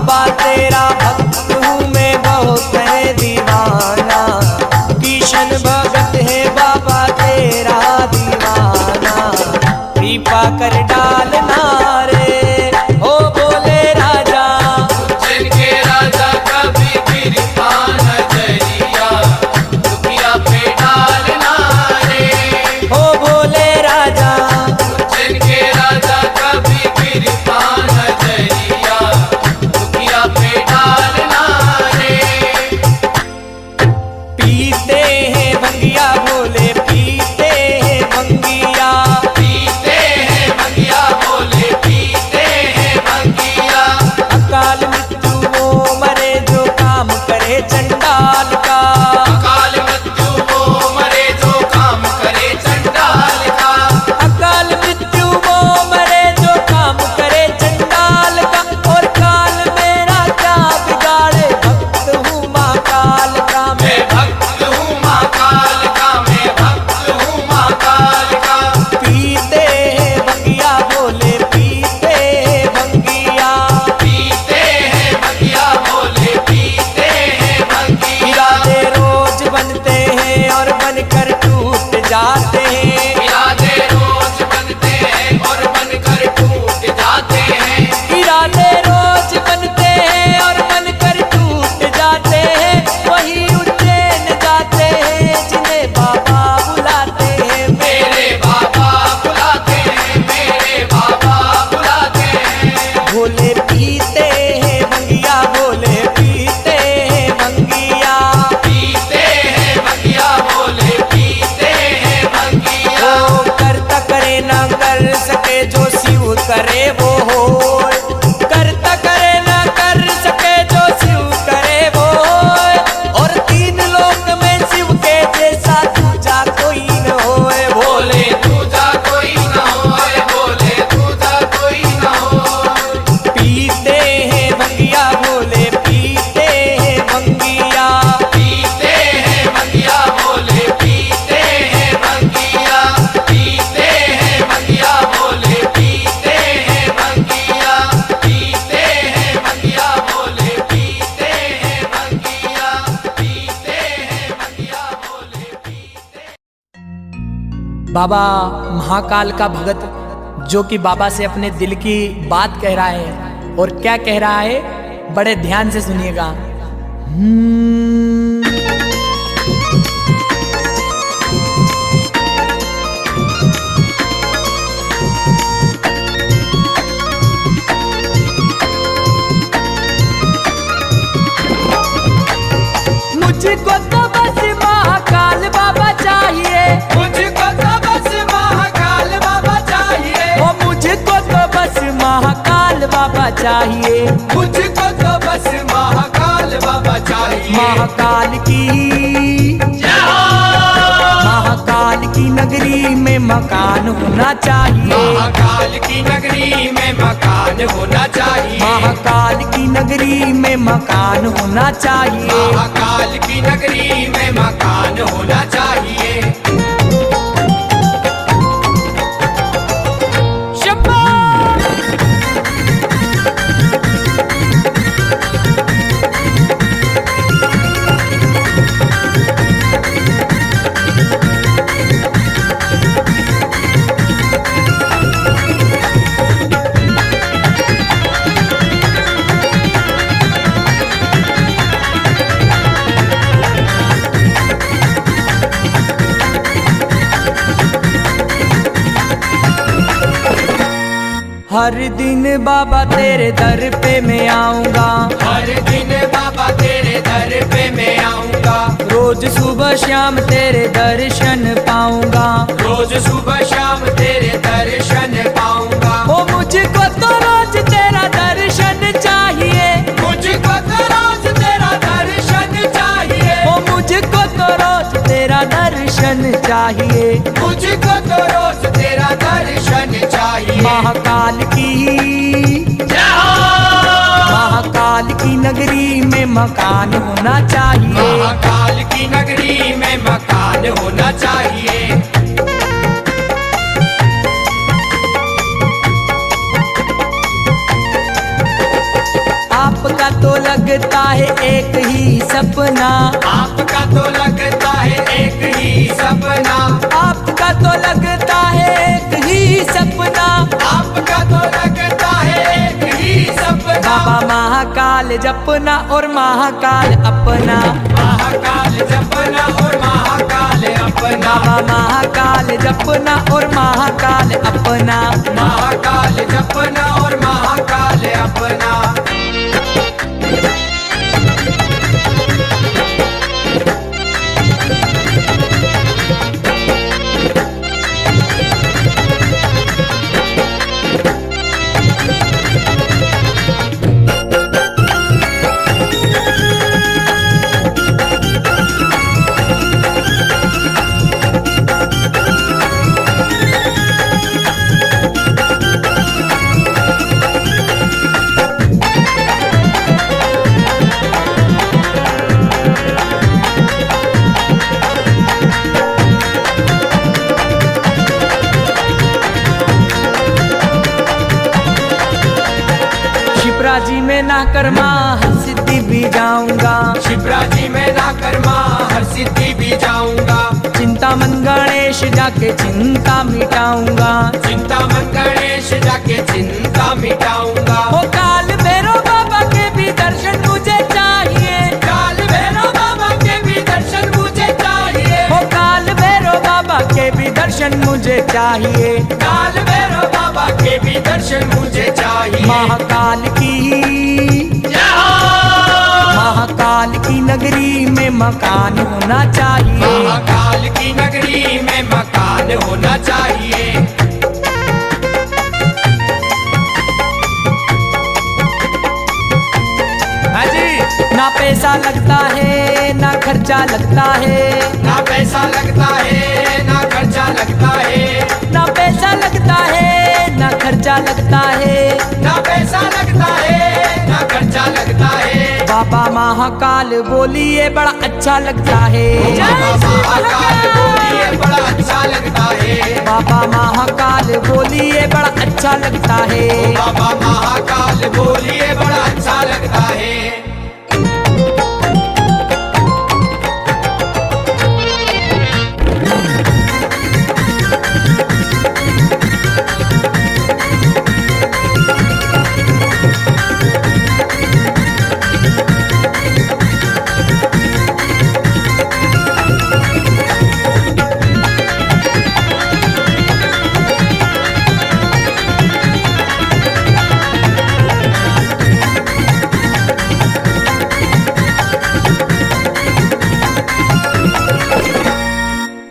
बाबा तेरा भक्त हूँ मैं बहुत है दीवाना, किशन भगत है बाबा तेरा दीवाना, कृपा कर डालना रे ओ बोले राजा। उज्जैन के राजा कभी कृपा नजरिया दुखिया पे डालना रे। ओ बोले राजा। उज्जैन के राजा कभी कृपा नजरिया दुखिया पे डालना रे। पीते हैं भंगिया भोले पीते हैं भंगिया, पीते हैं भंगिया बोले पीते हैं भंगिया। अकाल मृत्यु वो मरे जो काम करे चंडाल का, अकाल मृत्यु वो मरे जो काम करे चंडाल का। अकाल मृत्यु वो मरे जो काम करे चंडाल का, और काल मेरा क्या बिगाड़े भक्त हूँ माँ काल का मैं भक्त हूँ माँ काल का, मैं भक्त हूँ माँ काल का। पीते हैं भंगिया भोले पीते हैं भंगिया, पीते हैं भंगिया बोले पीते हैं भंगिया। इरादे रोज बनते हैं और बनकर टूट जाते हैं, इरादे रोज बनते हैं और बनकर टूट जाते हैं। इरादे रोज बनते हैं और बनकर टूट जाते हैं, वही उज्जैन जाते हैं जिन्हें बाबा बुलाते हैं। मेरे बाबा बुलाते हैं, मेरे बाबा बुलाते हैं। भोले पीते हैं भंगिया भोले पीते हैं भंगिया, पीते हैं भंगिया बोले पीते हैं भंगिया। ओ करता करे ना कर सके जो शिव करे वो होए, करता करे ना कर सके जो शिव करे वो होए, और तीन लोक में शिव के जैसा दूजा कोई न होए। बोले दूजा कोई न होए, बोले दूजा कोई न होए। पीते हैं भंगिया भोले पीते हैं भंगिया, पीते हैं भंगिया बोले पीते हैं भंगिया। पीते हैं भंगिया बोले पीते हैं भंगिया। पीते हैं भंगिया बोले पीते हैं भंगिया। पीते हैं भंगिया बोले पीते। बाबा महाकाल का भगत जो कि बाबा से अपने दिल की बात कह रहा है, और क्या कह रहा है बड़े ध्यान से सुनिएगा। मुझको तो बस महाकाल बाबा चाहिए, मुझको तो बस महाकाल बाबा चाहिए। ओ मुझको तो बस महाकाल बाबा चाहिए, मुझको तो बस महाकाल बाबा चाहिए। महाकाल की जय हो। महाकाल की नगरी में मकान होना चाहिए, महाकाल की नगरी में मकान होना चाहिए। महाकाल की नगरी में मकान होना चाहिए। महाकाल की नगरी में मकान होना चाहिए। हर दिन बाबा तेरे दर पे मैं आऊंगा, हर दिन बाबा तेरे दर पे मैं आऊंगा। रोज सुबह शाम तेरे दर्शन पाऊंगा, रोज सुबह शाम तेरे दर्शन पाऊंगा। ओ मुझको तो रोज तेरा दर्शन चाहिए, मुझको तो रोज तेरा दर्शन चाहिए। ओ मुझको तो रोज तेरा दर्शन चाहिए। मुझको तो रोज तेरा दर्शन चाहिए। महाकाल की जय हो। महाकाल की नगरी में मकान होना चाहिए, महाकाल की नगरी में मकान होना चाहिए। आप आपका तो लगता है एक ही सपना, आपका तो लगता है एक ही सपना, आपका तो लगता है एक ही सपना, आपका तो लगता है एक ही सपना। बाबा महाकाल जपना और महाकाल अपना, महाकाल जपना और महाकाल अपना, बाबा महाकाल जपना और महाकाल अपना। महाकाल जपना और महाकाल अपना। शिप्राजी में ना कर्मा हर सिद्धि भी जाऊंगा, शिप्राजी में ना कर्मा हर सिद्धि भी जाऊंगा, चिंतामन गणेश जाके चिंता मिटाऊंगा, चिंतामन गणेश जाके चिंता मिटाऊंगा। ओ काल भैरव बाबा के भी दर्शन मुझे चाहिए, काल भैरव बाबा के भी दर्शन मुझे चाहिए, ओ काल भैरव बाबा के भी दर्शन मुझे चाहिए। काल भैरव बाबा के भी दर्शन मुझे चाहिए। महाकाल की जय हो। महाकाल की नगरी में मकान होना चाहिए, महाकाल की नगरी में मकान होना चाहिए। हाँ जी। ना पैसा लगता है ना खर्चा लगता है, ना पैसा लगता है ना खर्चा लगता है, ना पैसा लगता है ना खर्चा लगता है, ना पैसा लगता है ना खर्चा लगता है। बाबा महाकाल बोलिए बड़ा अच्छा लगता है, बाबा महाकाल बोलिए बड़ा अच्छा लगता है, बाबा महाकाल बोलिए बड़ा अच्छा लगता है। बाबा महाकाल बोलिए बड़ा अच्छा लगता है।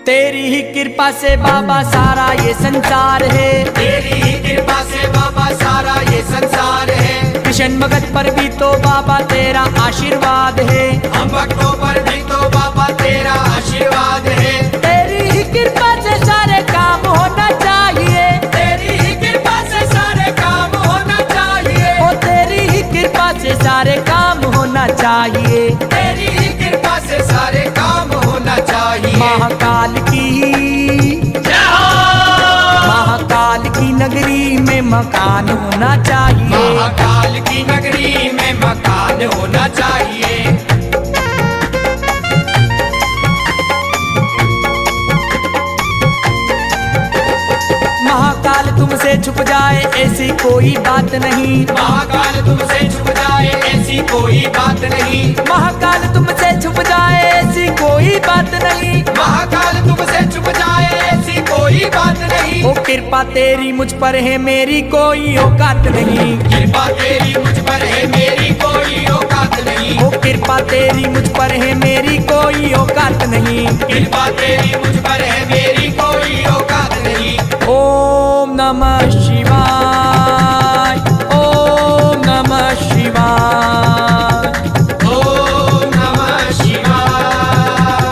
तेरी ही कृपा से बाबा सारा ये संसार है, तेरी ही कृपा से बाबा सारा ये संसार है। कृष्ण भगत पर भी तो बाबा तेरा आशीर्वाद है, हम भक्तों पर भी तो बाबा तेरा आशीर्वाद है। तेरी ही कृपा से सारे काम होना चाहिए, तेरी ही कृपा से सारे काम होना चाहिए, ओ तेरी ही कृपा से सारे काम होना चाहिए। तेरी ही कृपा से सारे काम होना चाहिए। महाकाल की जय हो। महाकाल की नगरी में मकान होना चाहिए, महाकाल की नगरी में मकान होना चाहिए। महाकाल तुमसे छुप जाए ऐसी कोई बात नहीं, महाकाल तुमसे छुप जाए ऐसी कोई बात नहीं, महाकाल तुमसे छुप जाए ऐसी कोई बात नहीं, महाकाल तुमसे छुप जाए ऐसी कोई बात नहीं। ओ कृपा तेरी मुझ पर है मेरी कोई औकात नहीं, कृपा तेरी मुझ पर है मेरी कोई औकात नहीं, ओ कृपा तेरी मुझ पर है मेरी कोई औकात नहीं। कृपा तेरी मुझ पर है मेरी कोई औकात नहीं। ओम नमः शिवाय, ओम नमः शिवाय, ओम नमः शिवाय,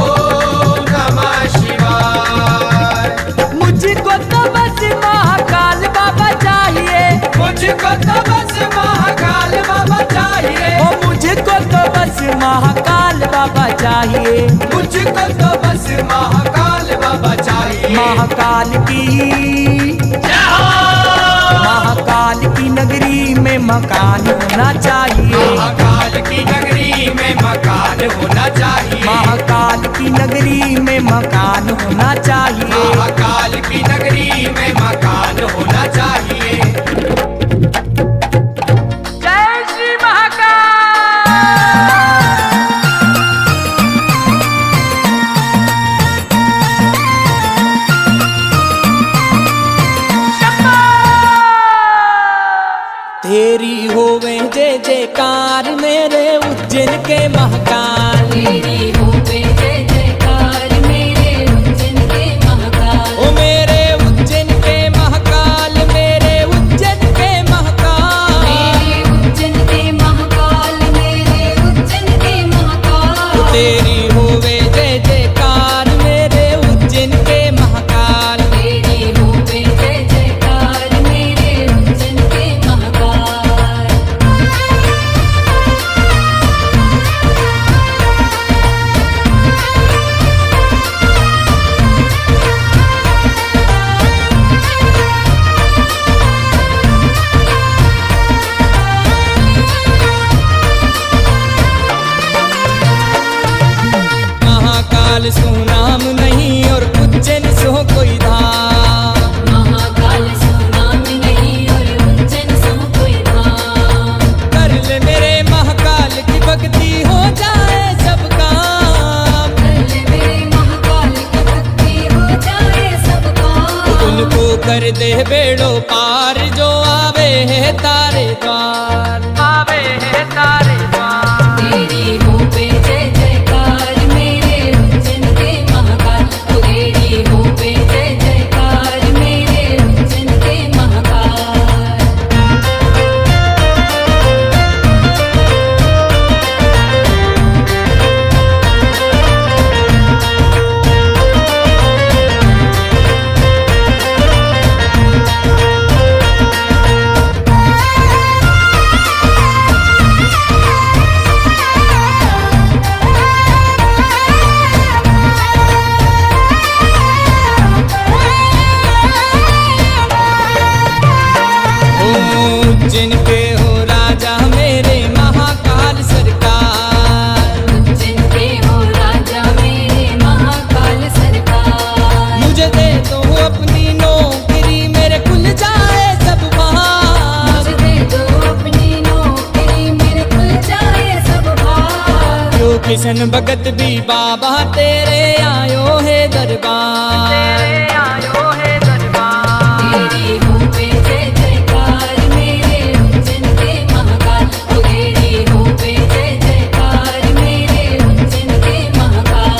ओम नमः शिवाय। मुझको तो बस महाकाल बाबा चाहिए, मुझको तो बस महाकाल बाबा चाहिए, ओ मुझको तो बस महाकाल बाबा चाहिए। मुझको तो बस महाकाल बाबा चाहिए। महाकाल की जय हो। महाकाल की नगरी में मकान होना चाहिए। महाकाल की नगरी में मकान होना चाहिए। महाकाल की नगरी में मकान होना चाहिए। महाकाल की नगरी में मकान होना चाहिए। जय श्री महाकाल। तेरी होवे जय जयकार मेरे उज्जैन के महाकाल। तेरी होवे जय जयकार मेरे उज्जैन के महाकाल। ओ मेरे उज्जैन के महाकाल, मेरे उज्जैन के महाकाल। मेरे उज्जैन के महाकाल, मेरे उज्जैन के महाकाल। तेरी होवे जय जयकार मेरे उज्जैन के महाकाल। तेरी होवे जय जयकार मेरे उज्जैन के महाकाल। महाकाल सो नाम नहीं और उज्जैन सो कोई धाम। महाकाल सो नाम नहीं और उज्जैन सो कोई धाम। कर ले मेरे महाकाल की भक्ति हो जाए सब काम। कर ले मेरे महाकाल की भक्ति हो जाए सब काम। उनको कर दे बेड़ो पार जो आवे है तारे द्वार। आवे है तारे द्वार। तेरी होवे जय जयकार मेरे उज्जैन के महाकाल। तेरी होवे जय जयकार मेरे उज्जैन के महाकाल। उज्जैन के हो राजा मेरे महाकाल सरकार। उज्जैन के हो राजा मेरे महाकाल सरकार। मुझे दे दो अपनी नौकरी मेरे खुल जाए सब बार। मुझे दे दो अपनी नौकरी मेरे खुल जाए सब भाग। जो किशन भगत भी बाबा तेरे आयो है दरबार। तेरे आयो है दरबार। तेरी होवे जय जयकार मेरे उज्जैन के महाकाल। तेरी होवे जय जयकार मेरे उज्जैन के महाकाल।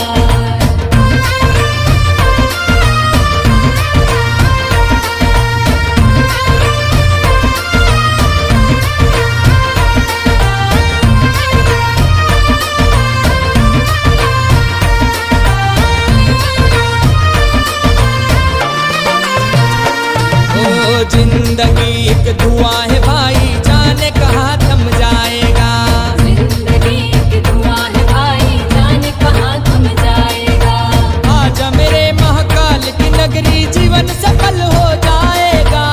ओ जिंदगी एक धुआं है भाई, जाने कहाँ थम जाएगा। जिंदगी एक धुआं है भाई, जाने कहाँ थम जाएगा। आजा मेरे महाकाल की नगरी, जीवन सफल हो जाएगा।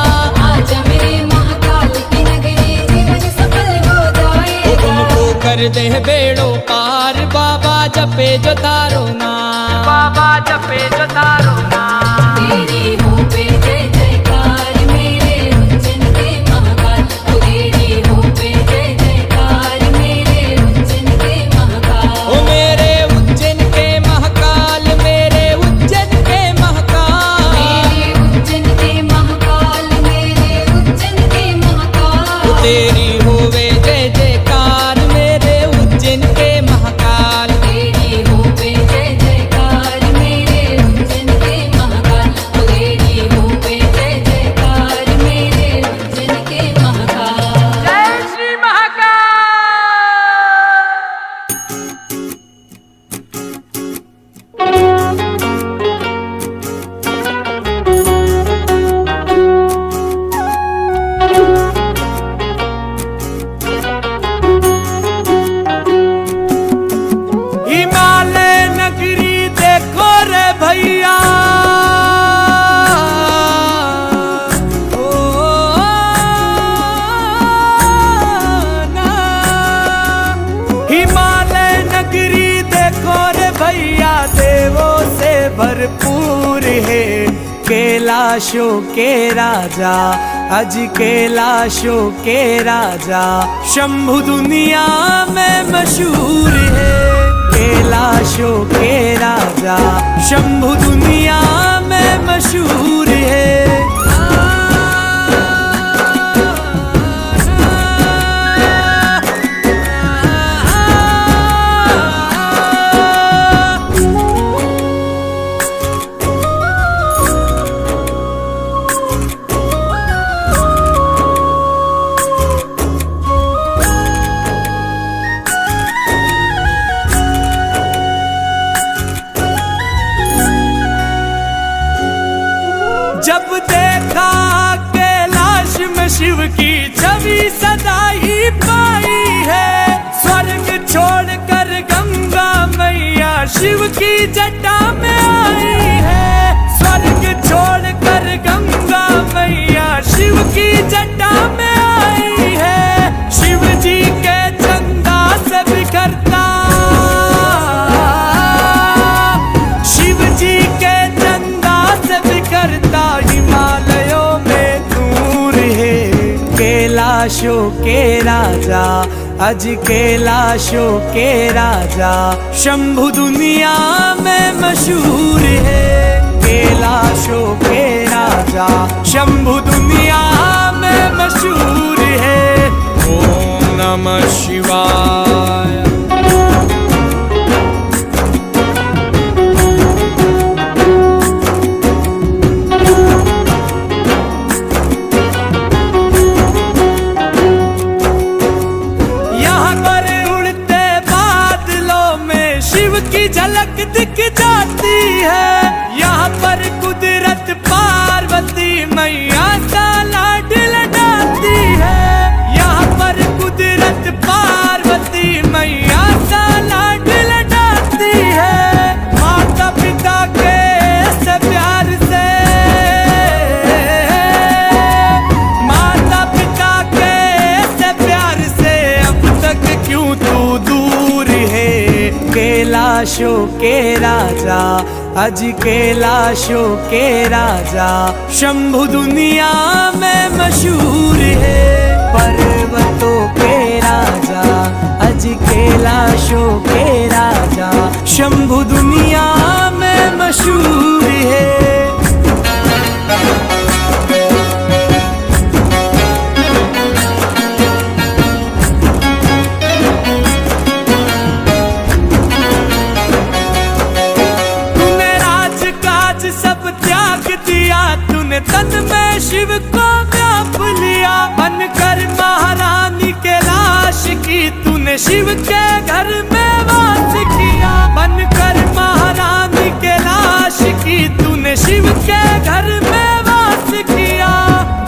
आजा मेरे महाकाल की नगरी, जीवन सफल हो जाएगा। उनको कर दे बेड़ो पार, बाबा जपे जो तारो नाम। बाबा जपे जो तारो नाम। तेरी होवे जय जयकार मेरे उज्जैन के महाकाल। तेरी होवे जय जयकार मेरे उज्जैन के महाकाल। ओ मेरे उज्जैन के महाकाल, मेरे उज्जैन के महाकाल। मेरे उज्जैन के महाकाल, मेरे उज्जैन के महाकाल। तेरी होवे जय जयकार मेरे उज्जैन के महाकाल। तेरी होवे जय जयकार मेरे उज्जैन के महाकाल। कैलाशों के राजा, अज कैलाशों के राजा, शंभु दुनिया में मशहूर है। कैलाशों के राजा, शंभु दुनिया में मशहूर है। जब देखा कैलाश में शिव की छवि सदा ही पाई है। स्वर्ग छोड़कर गंगा मैया शिव की जटा में आई है। स्वर्ग छोड़कर गंगा मैया शिव की जटा में आई है। शिव जी के चंदा से बिखरता, शिव जी के चंदा से बिखरता हिमालयों में दूर है। कैलाशों के राजा, अज कैलाशों के राजा, शंभु दुनिया में मशहूर है। कैलाशों के राजा, शंभु दुनिया में मशहूर है। ओम नमः शिवाय। की झलक दिख जाती है। यहाँ पर कुदरत पार्वती मैया का लाड लडाती है। यहाँ पर कुदरत पार्वती मैया का लाड लडाती है। माता पिता के से प्यार से, माता पिता के से प्यार से अब तक क्यों तू दूर है। कैलाशों के राजा, अज कैलाशों के राजा, शंभु दुनिया में मशहूर है। पर्वतों के राजा, अज कैलाशों के राजा, शंभु दुनिया में मशहूर है। तूने तन में शिव को व्याप लिया। बनकर महारानी कैलाश की तूने शिव के घर में वास किया। बनकर महारानी कैलाश की तूने शिव के घर में वास किया।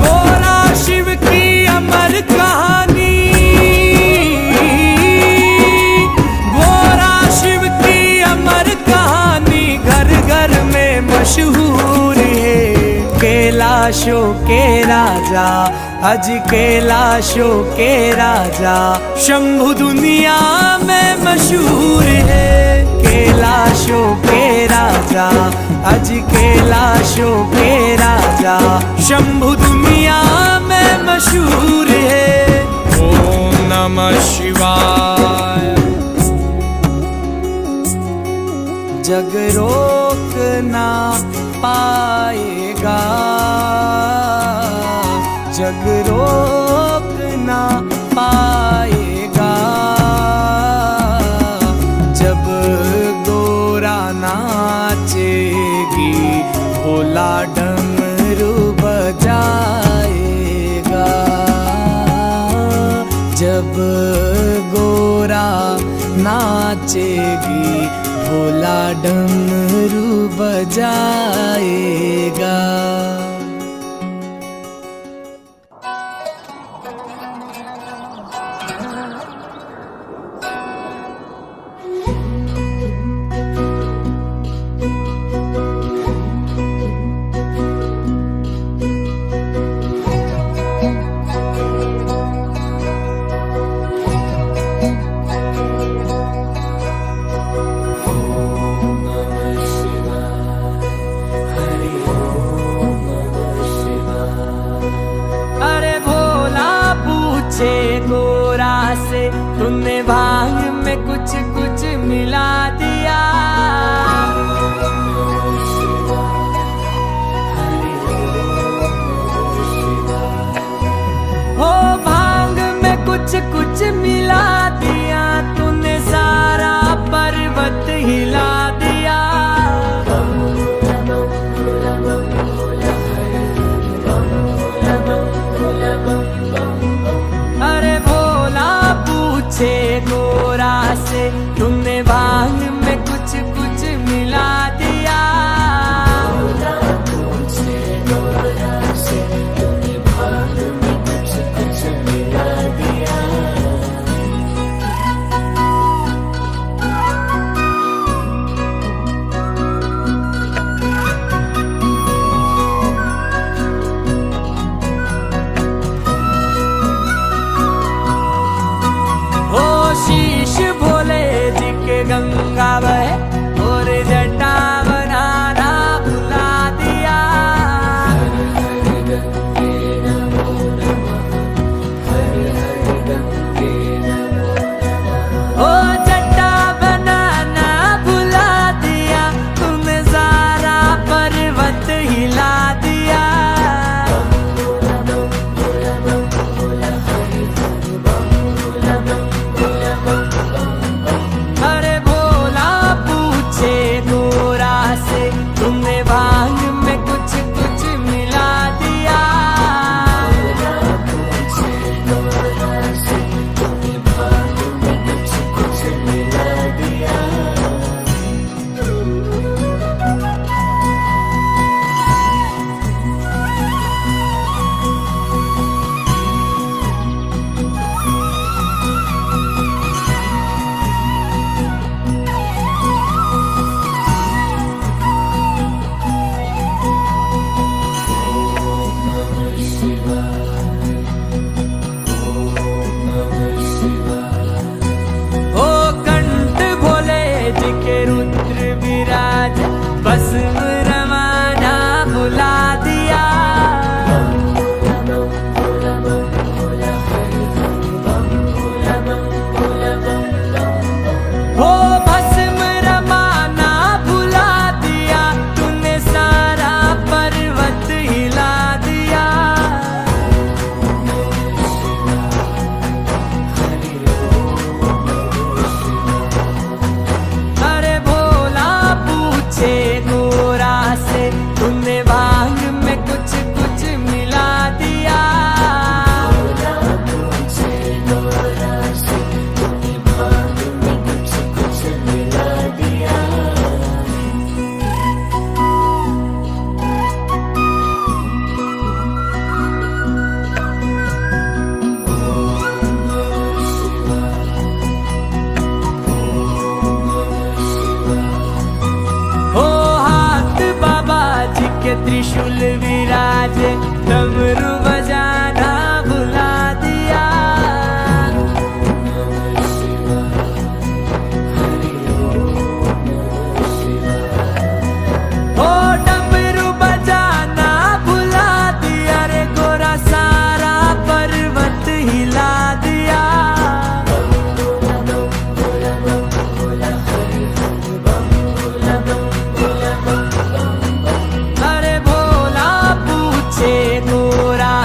गोरा शिव की अमर कहानी, गोरा शिव की अमर कहानी घर घर में मशहूर है। कैलाशों के राजा, अज कैलाशों के राजा, शंभु दुनिया में मशहूर है। कैलाशों के राजा, अज कैलाशों के राजा, शंभु दुनिया में मशहूर है। ओम नमः शिवाय। जग रोक ना पाएगा, जग रोक ना पाएगा। जब गोरा नाचेगी भोला डमरू बजाएगा। जब गोरा नाचेगी भोला डमरू बजाएगा। तुमने भांग में कुछ कुछ मिला दिया। हो भांग में कुछ कुछ मिला दिया, तूने सारा पर्वत हिला दिया। अरे भोला पूछे गोरा से, तुमने भांग में कुछ कुछ मिला दिया। शीश भोले जी के गंगा बहे और जटा बनाना भुला दिया। ओ जटा बनाना भुला दिया, तुमने सारा पर्वत हिला दिया। अरे भोला पूछे गोरा से, तुमने भांग में कुछ कुछ मिला दिया। ओ कंठ भोले जी के रुद्र विराज, भस्म रवाना भुला दिया। हो भस्म रवाना भुला दिया, तूने सारा पर्वत हिला दिया। अरे भोला पूछे गोरा से, तुमने भांग में कुछ कुछ मिला दिया। हो हाथ बाबा जी के त्रिशूल विराजे, डमरू बजाना भुला दिया। हो डमरू बजाना भुला दिया, रे गोरा सारा पर्वत हिला दिया। अरे भोला पूछे गोरा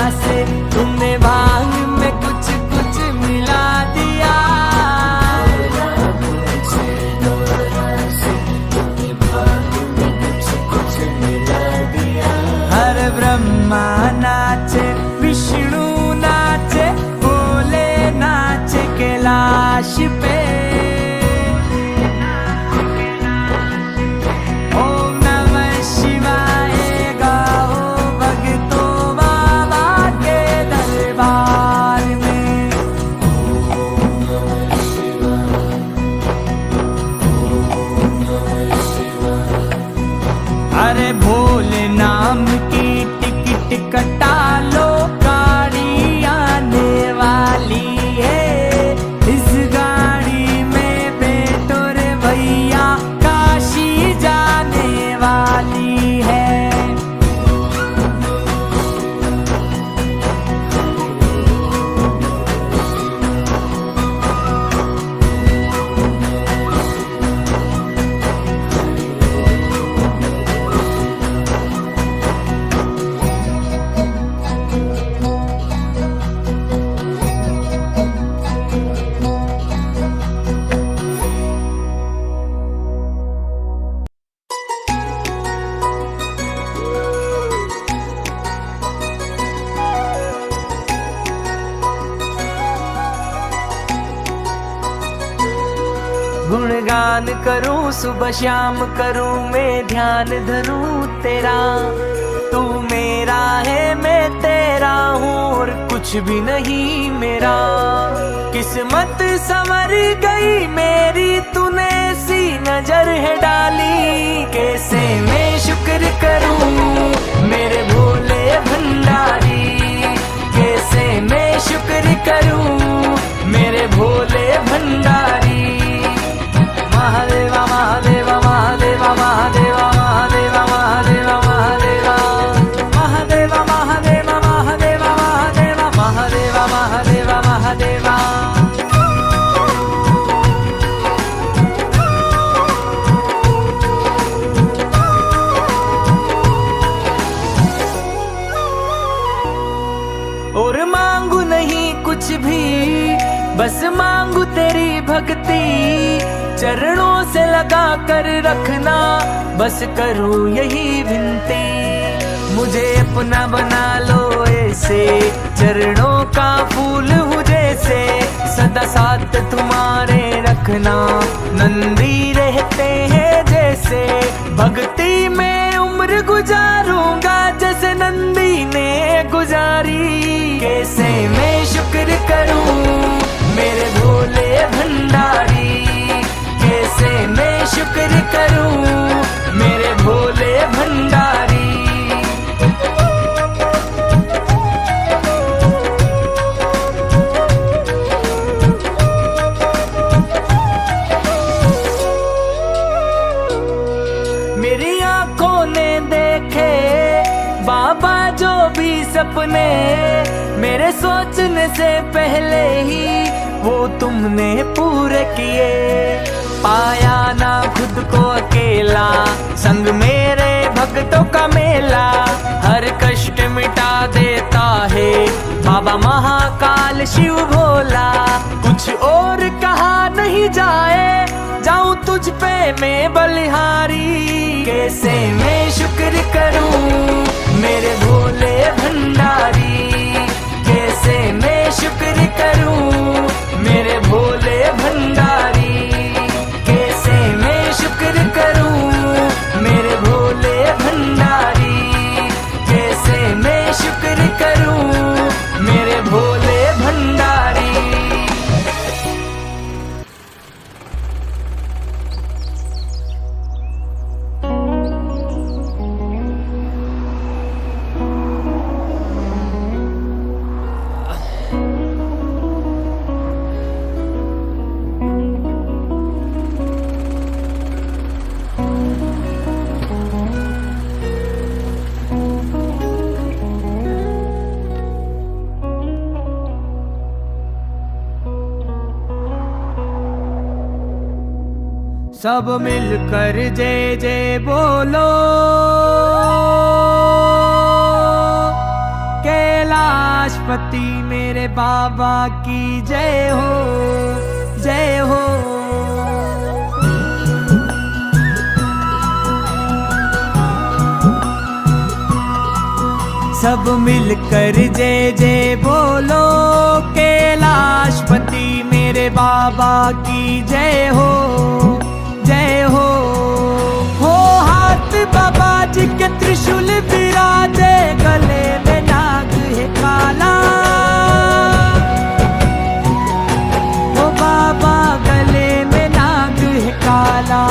गुणगान करूं सुबह शाम करूं मैं ध्यान धरूं तेरा। तू मेरा है मैं तेरा हूँ और कुछ भी नहीं मेरा। किस्मत संवर गई मेरी तूने सी नजर है डाली। कैसे मैं शुक्र करूं मेरे भोले भंडारी। कैसे मैं शुक्र करूं मेरे भोले भंडारी। महादेवा महादेवा महादेवा महादेवा महादेवा महादेवा महादेवा महादेवा महादेवा महादेवा महादेवा महादेवा महादेवा महादेवा। और मांगू नहीं कुछ भी बस मांगू तेरी भक्ति। चरणों से लगा कर रखना बस करूं यही विनती। मुझे अपना बना लो ऐसे चरणों का फूल हूँ जैसे। सदा साथ तुम्हारे रखना नंदी रहते हैं जैसे। भक्ति में उम्र गुजारूंगा जैसे नंदी ने गुजारी। कैसे मैं शुक्र करूं मेरे भोले भंडारी। कैसे मैं शुक्र करूं मेरे भोले भंडारी। मेरी आंखों ने देखे बाबा जो भी सपने। मेरे सोचने से पहले ही वो तुमने पूरे किए। पाया ना खुद को अकेला संग मेरे भक्तों का मेला। हर कष्ट मिटा देता है बाबा महाकाल शिव भोला। कुछ और कहा नहीं जाए जाऊं तुझ पे मैं बलिहारी। कैसे मैं शुक्र करूं मेरे भोले भंडारी। कैसे मैं शुक्र करूं मेरे भोले भंडारी। कैसे मैं शुक्र करूं मेरे भोले भंडारी। कैसे मैं शुक्र करूं मेरे भोले भंडारी। सब मिलकर जय जय बोलो। कैलाशपति मेरे बाबा की जय हो जय हो। सब मिलकर जय जय बोलो। कैलाशपति मेरे बाबा की जय हो जय हो। हाथ बाबा जी के त्रिशूल विराजे गले में नाग है काला। हो बाबा गले में नाग है काला।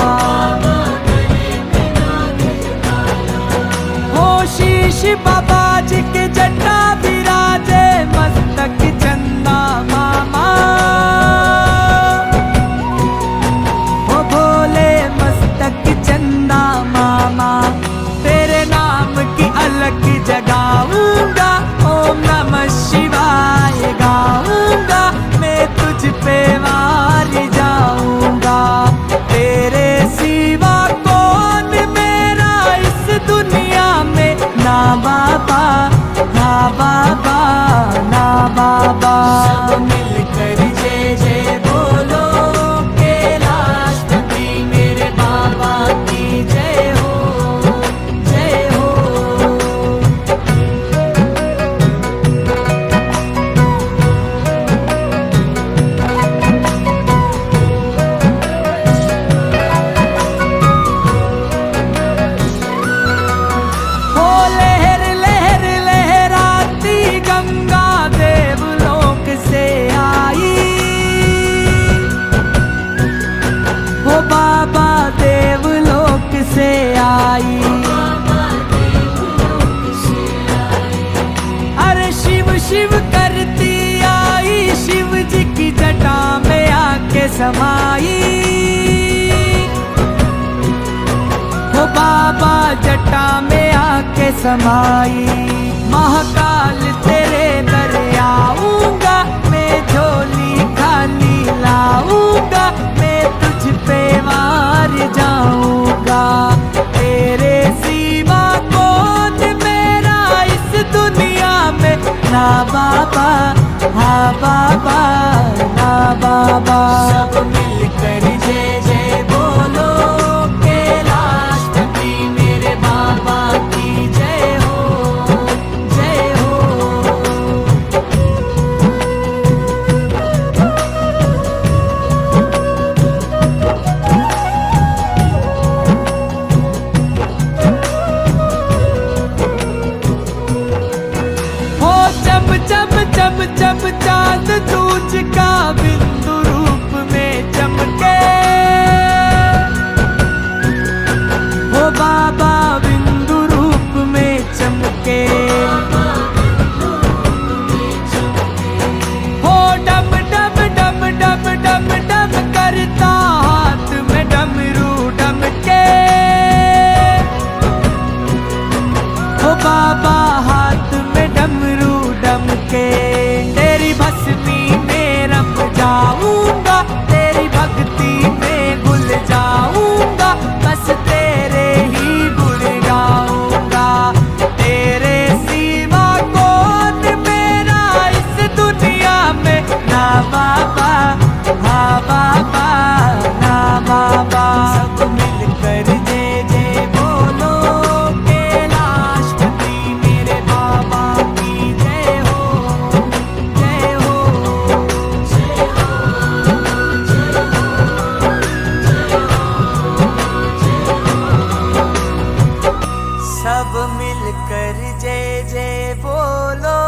हो शीश बाबा जी के जटा विराजे मस्तक चंदा मामा। चंदा मामा तेरे नाम की अलग जगाऊंगा। ओम नमः समाई, हो बाबा जटा में आके समाई। महाकाल तेरे दर आऊंगा, मैं झोली खाली लाऊंगा, मैं तुझ पे वार जाऊंगा। तेरे सिवा कौन मेरा इस दुनिया में, ना बाबा हाँ बाबा ना बाबा। सब मिलकर जय जय बोलो, कैलाशपति मेरे बाबा की जय हो जय हो। हो जब जब जब जब चांद सूरज का बिंदु रूप में चमके, हो बाबा बिंदु रूप में चमके। हो डम डम डम डम डम डम करता हाथ में डमरू डमके, हो बाबा हाथ में डमरू डमके। तेरी भस्मी में रम जाऊंगा, तेरी भक्ति में घुल जाऊंगा, बस तेरे ही गुण गाऊंगा। तेरे सिवा कौन मेरा इस दुनिया में, ना बाबा हाँ बाबा ना बाबा। सब मिलकर जय जय बोलो, कैलाशपति मेरे बाबा की जय हो जय हो जय हो जय हो। सब मिलकर जय जय बोलो।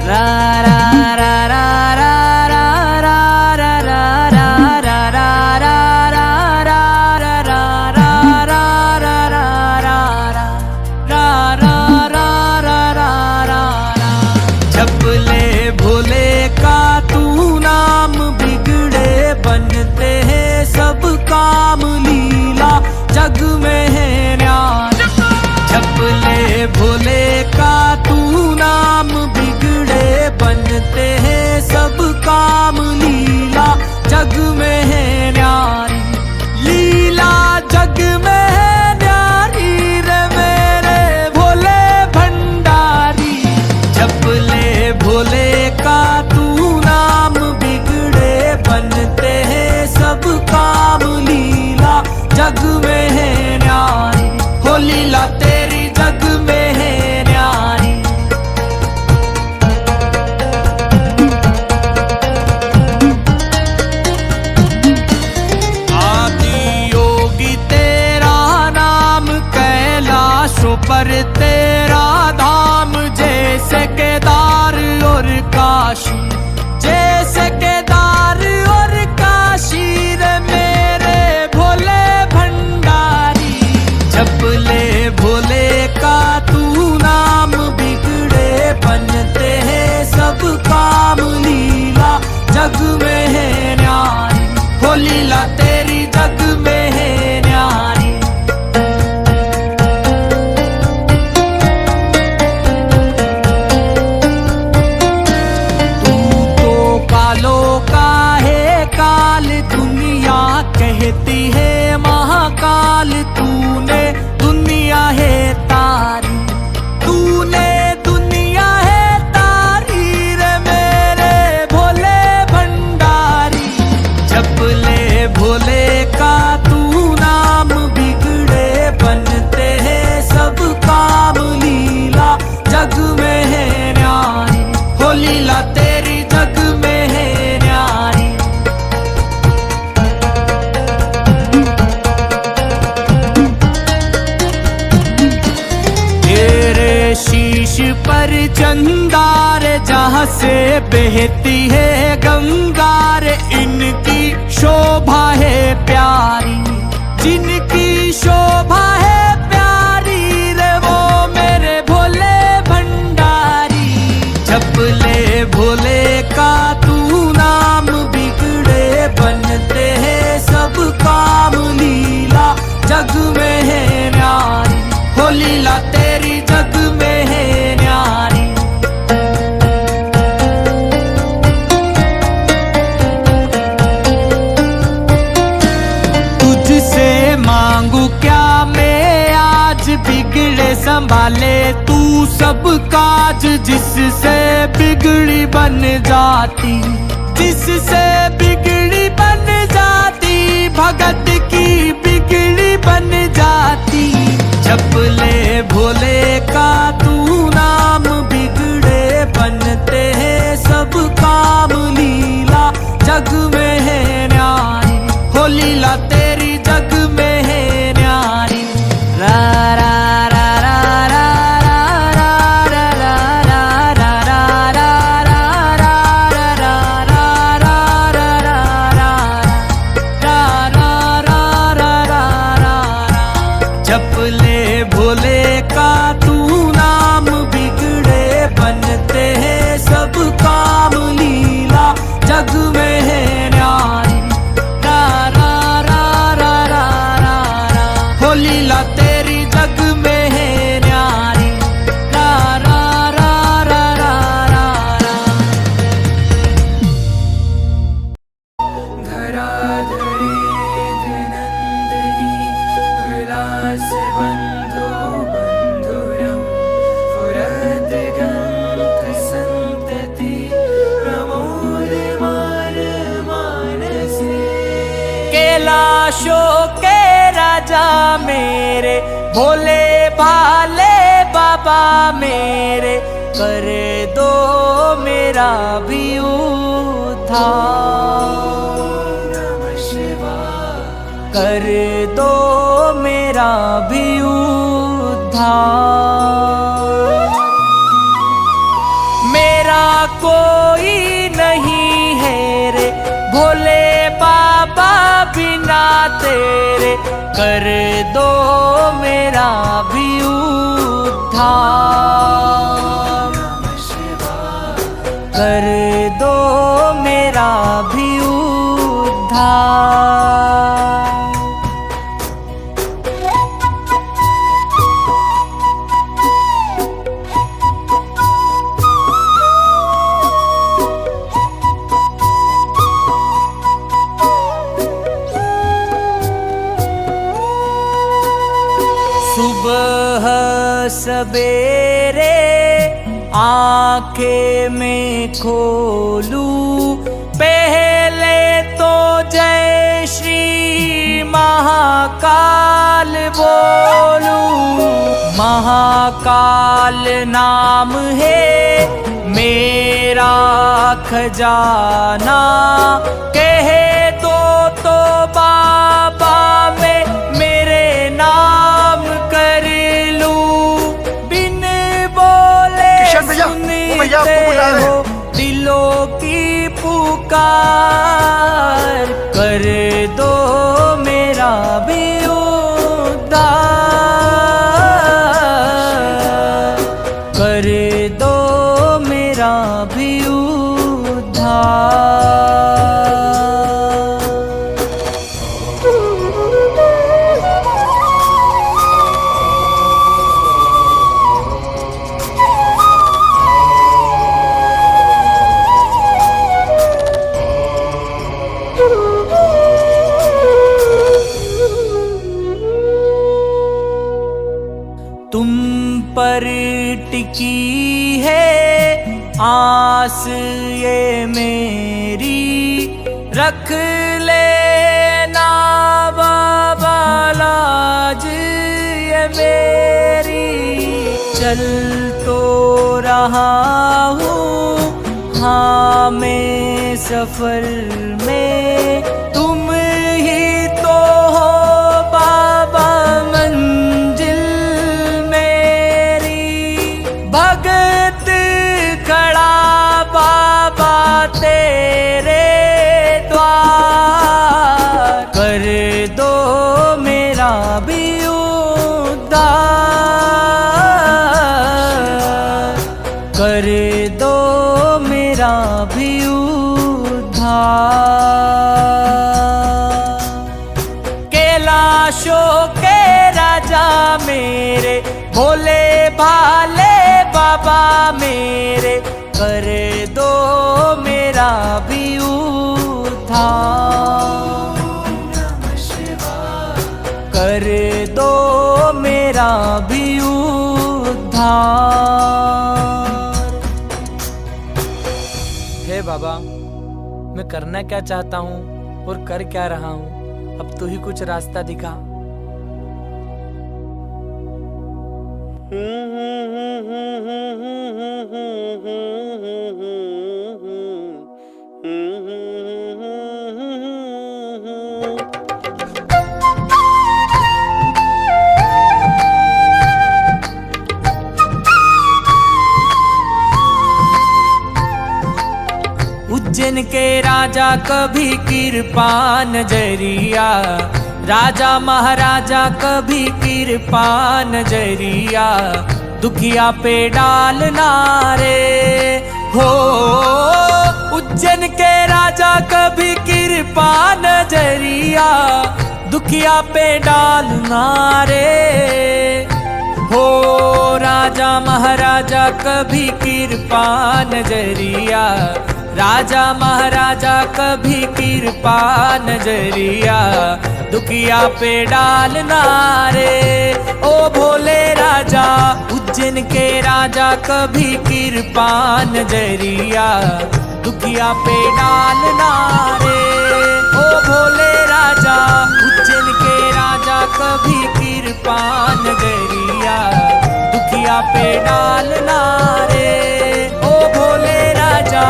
रा रा रा रा रा रा रा रा रा रा रा रा रा रा रा रा रा रा रा। जप ले भोले का तू नाम, बिगड़े बनते हैं सब काम, लीला जग में है न्याय। जप ले भोले का तू नाम, बिगड़े बनते हैं सब काम, लीला जग में है न्यारी। लीला जग में है न्यारी रे मेरे भोले भंडारी। जप ले भोले का तू नाम, बिगड़े बनते हैं सब काम, लीला जग में है न्यारी। हो लीला तेरी जग में है न्यारी। आदि योगी तेरा नाम, कैलाशों पर तेरा धाम। जैसे केदार और काशी, जैसे केदार और काशी रे मेरे भोले भंडारी। जप ले भोले का तू नाम, बिगड़े बनते हैं सब काम, लीला जग में है न्यारी। हो लीला तेरी जग में है न्यारी। तू तो कालों का है काल, दुनिया कहती है महाकाल। तूने दुनिया है तारी, तूने दुनिया है तारी रे मेरे भोले भंडारी। जप ले भोले का तू नाम, बिगड़े बनते हैं सब काम, लीला जग में है न्यारी। हो लीला तेरी जग में है न्यारी। तेरे शीश पर चंदार, जहाँ से बहती बहती है गंगा रे, इनकी शोभा है प्यारी, जिनकी शोभा है प्यारी रे, वो मेरे भोले भंडारी। जप ले भोले का तू नाम, बिगड़े बनते हैं सब काम, लीला जग में है न्यारी, हो लीला तेरी जग में है न्यारी। तुझसे मांगू क्या मैं आज, बिगड़े संभाले तू सब काज, जिससे बिगड़ी बन जाती, जिससे बिगड़ी बन जाती, भगत की बिगड़ी बन जाती। जप ले भोले का तू नाम, बिगड़े बनते हैं सब काम, लीला जग में है न्यारी, हो लीला तेरी जग में है न्यारी। रा रा रा रा रा रा रा रा रा रा रा रा जप ले भोले का तू नाम, बिगड़े बनते हैं सब काम, लीला जग में है न्यारी। रा रा रा रा रा रा, हो लीला तेरी जग में है न्यारी। रा रा रा रा रा रा। धराधरी धनंदनी विलास बंधो बंधुरम, फुरत गंथ संतति प्रमोद मान मानसे। कैलाशों के राजा मेरे, भोले भाले बाबा मेरे, कर दो मेरा भी उद्धार। कर दो मेरा भी उद्धार। मेरा कोई नहीं है रे भोले बाबा बिना तेरे, कर दो मेरा भी उद्धार। कर दो मेरा भी उद्धार। सुबह सवेरे आंखें में खोलूं, पहले तो जय श्री महाकाल बोलूं। महाकाल नाम है मेरा खजाना, कह दो तो बाबा में मेरे नाम कर लूं। बिन बोले सुनते हो दिलों की पुकार, कर दो मेरा भी उद्धार। कर दो मेरा भी उद्धार। तुम पर टिकी है आस ये मेरी, रख लेना बाबा लाज ये मेरी। चल तो रहा हूँ हाँ मैं सफर में, तुम ही तो हो बाबा मंजिल मेरी। भगत खड़ा बाबा कैलाशों के राजा मेरे, भोले भाले बाबा मेरे, कर दो मेरा भी उद्धार। कर दो मेरा भी उद्धार। हे बाबा, मैं करना क्या चाहता हूँ और कर क्या रहा हूँ, अब तू ही कुछ रास्ता दिखा। उज्जैन के राजा कभी कृपा नजरिया, राजा महाराजा कभी कृपा नजरिया, दुखिया पे डालना रे हो। उज्जैन के राजा कभी कृपा नजरिया, दुखिया पे डालना रे हो। राजा महाराजा कभी कृपा नजरिया, राजा महाराजा कभी कृपा नजरिया, दुखिया पे डालना रे ओ भोले राजा। उज्जैन के राजा कभी कृपा नजरिया, दुखिया पे डालना रे ओ भोले राजा। उज्जैन के राजा कभी कृपा नजरिया, दुखिया पे डालना रे ओ भोले राजा।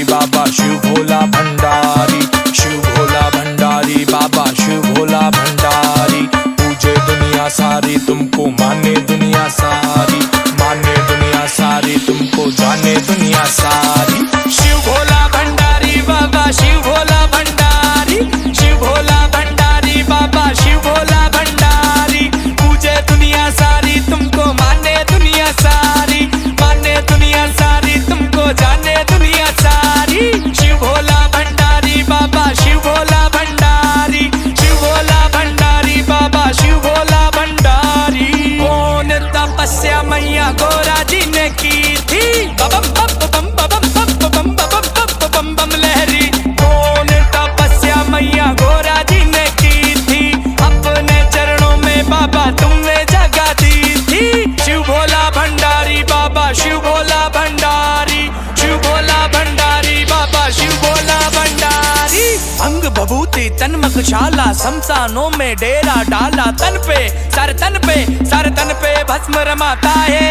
बाबा शिव भोला भंडारी, शिव भोला भंडारी, बाबा शिव भोला भंडारी। पूजे दुनिया सारी, तुमको माने दुनिया सारी, माने दुनिया सारी, तुमको जाने दुनिया सारी। शिव भोला भंडारी, बाबा शिव भोला भंडारी, शिव भोला भंडारी, बाबा शिव भोला भंडारी। पूजे दुनिया सारी, तुमको माने दुनिया सारी, माने दुनिया सारी, तुमको जाने दुनिया सारी। शिव भोला भंडारी, बाबा शिव भोला भंडारी, शिव भोला भंडारी, बाबा शिव भोला भंडारी। कौन तपस्या मैया गोरा जी ने की थी, बम बम बम बम बम बम बम बम बम लहरी। कौन तपस्या मैया गोरा जी ने की थी, अपने चरणों में बाबा तुमने जगह दी थी। शिव भोला भंडारी, बाबा शिव भोला भंडारी, शिव भोला भंडारी, बाबा शिव भोला भंडारी। अंग भभूति तन मखशाला, शमशानों में डेरा डाला। तन पे सारे तन पे सारे तन पे भस्म रमाता है।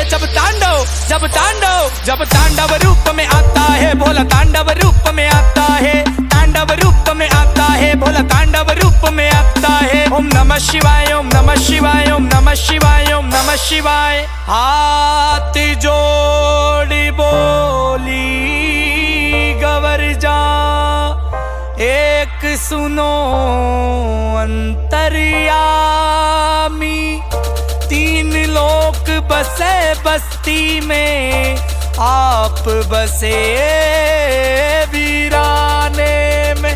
जब तांडव जब तांडव जब तांडव रूप में आता है, भोला तांडव रूप में आता है, तांडव रूप में आता है, भोला तांडव रूप में आता है। ओम नमः शिवाय, ओम नमः शिवाय, ओम नमः शिवाय, ओम नमः शिवाय। हाथ जोड़ी बोली गवर जा, एक सुनो अंतर्यामी। तीन लोक बसे बस्ती में, आप बसे वीराने में।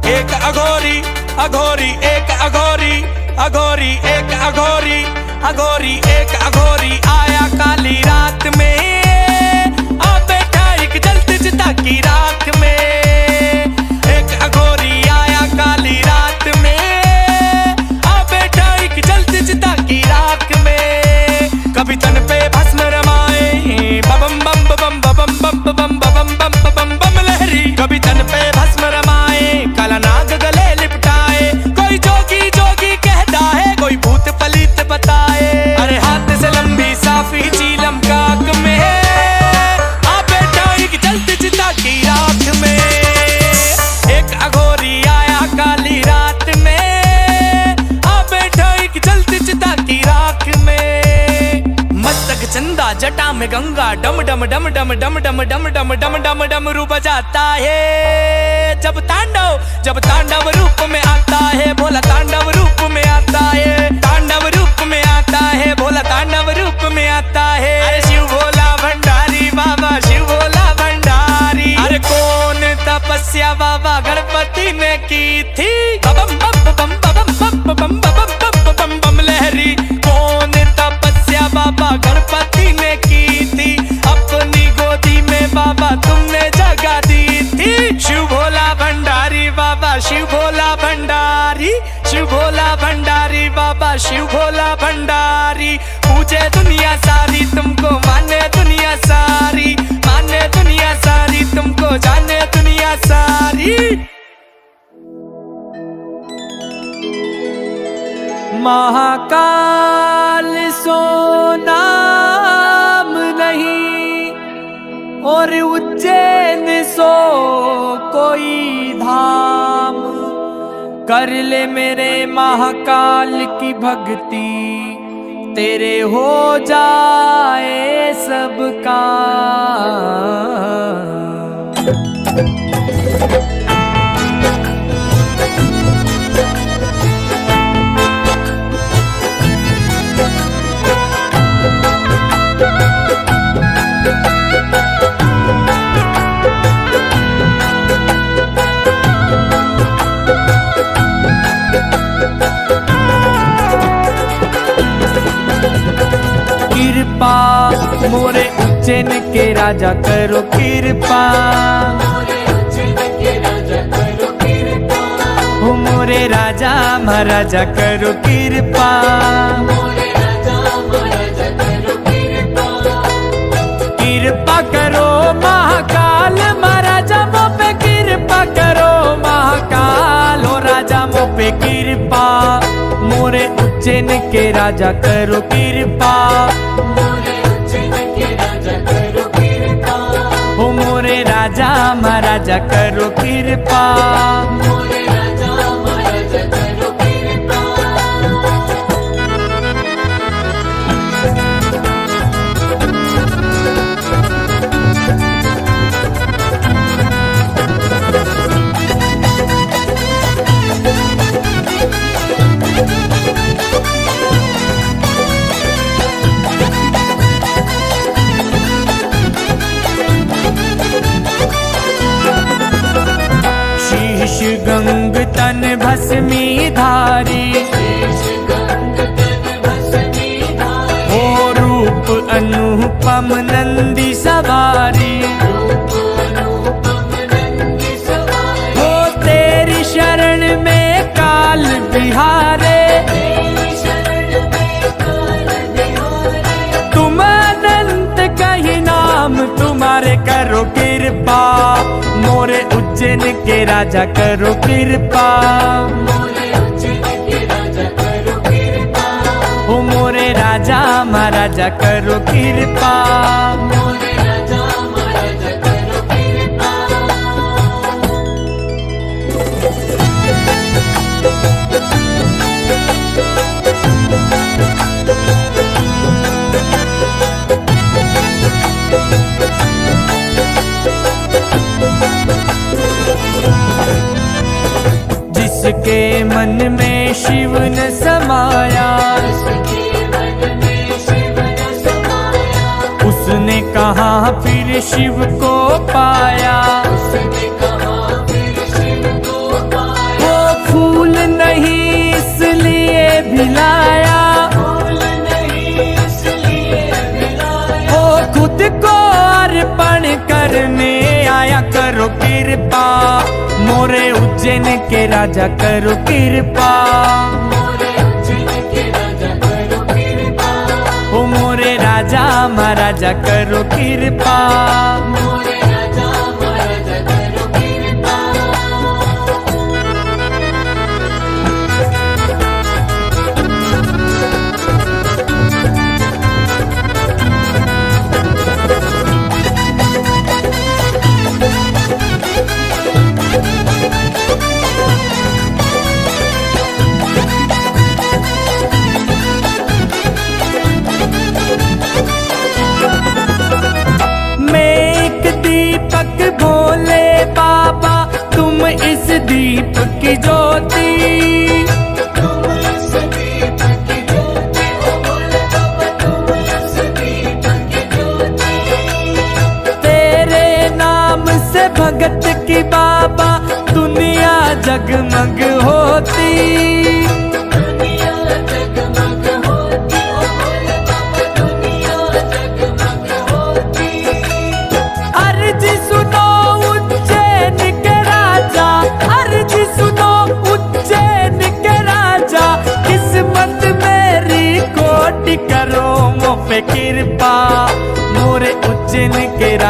एक अघोरी अघोरी, एक अघोरी अघोरी, एक अघोरी अघोरी, एक अघोरी आया काली रात में। आ बैठा एक जलती चिता की राख में। एक अघोरी आया काली रात में, आ बैठा एक जलती चिता की राख में। कभी तन पे भस्म रमाए, बम बम बम बम बम बम बम बम बम बम लहरी। कभी तन पे भस्म रमाए, काला नाग गले लिपटाए। कोई जोगी जोगी कहता है, कोई भूत पलित बताए। अरे हाथ से लंबी साफी चीलम काक में, आ बैठा एक जलती चिता की राख में। एक अघोरी आया काली रात में, आ बैठा एक जलती चिता की राख में। मस्तक चंदा जटा में गंगा, डम डम डम डम डम डम डम डम डम डम डमरू बजाता है। जब तांडव रूप में आता है, भोला थी। बम बम बम बम बम बम बम बम बम लहरी कौन तपस्या बाबा गणपति ने की थी। अपनी गोदी में बाबा तुमने जगह दी थी। शिव भोला भंडारी बाबा शिव भोला भंडारी, शिव भोला भंडारी बाबा शिव भोला भंडारी। पूजे दुनिया सारी तुमको माने दुनिया सारी, माने दुनिया सारी तुमको जाने दुनिया सारी। महाकाल सो नाम नहीं और उज्जैन सो कोई धाम। कर ले मेरे महाकाल की भक्ति तेरे हो जाए सब काम। कृपा मोरे उज्जैन के राजा करो कृपा। हो मोरे राजा महाराजा करो कृपा। कृपा करो महाकाल महाराजा मो पे कृपा करो महाकाल। हो राजा मो पे कृपा मोरे उज्जैन के राजा करो कृपा। हो मोरे राजा महाराजा करो कृपा। शीश गंग तन भस्मी धारी, हो रूप अनुपम नंदी सवारी। हो तेरी शरण में काल बिहारे, तुम अनंत कहीं नाम तुम्हारे करो कृपा। मोरे उज्जैन के राजा करो कृपा। हो मोरे राजा महाराजा करो कृपा। जिसके मन में शिव न समाया, उसने कहा फिर शिव को पाया। वो फूल नहीं इसलिए भिलाया, वो खुद को अर्पण करने आया। करो कृपा मोरे उज्जैन के राजा करो कृपा। हो मोरे राजा महाराजा करो कृपा।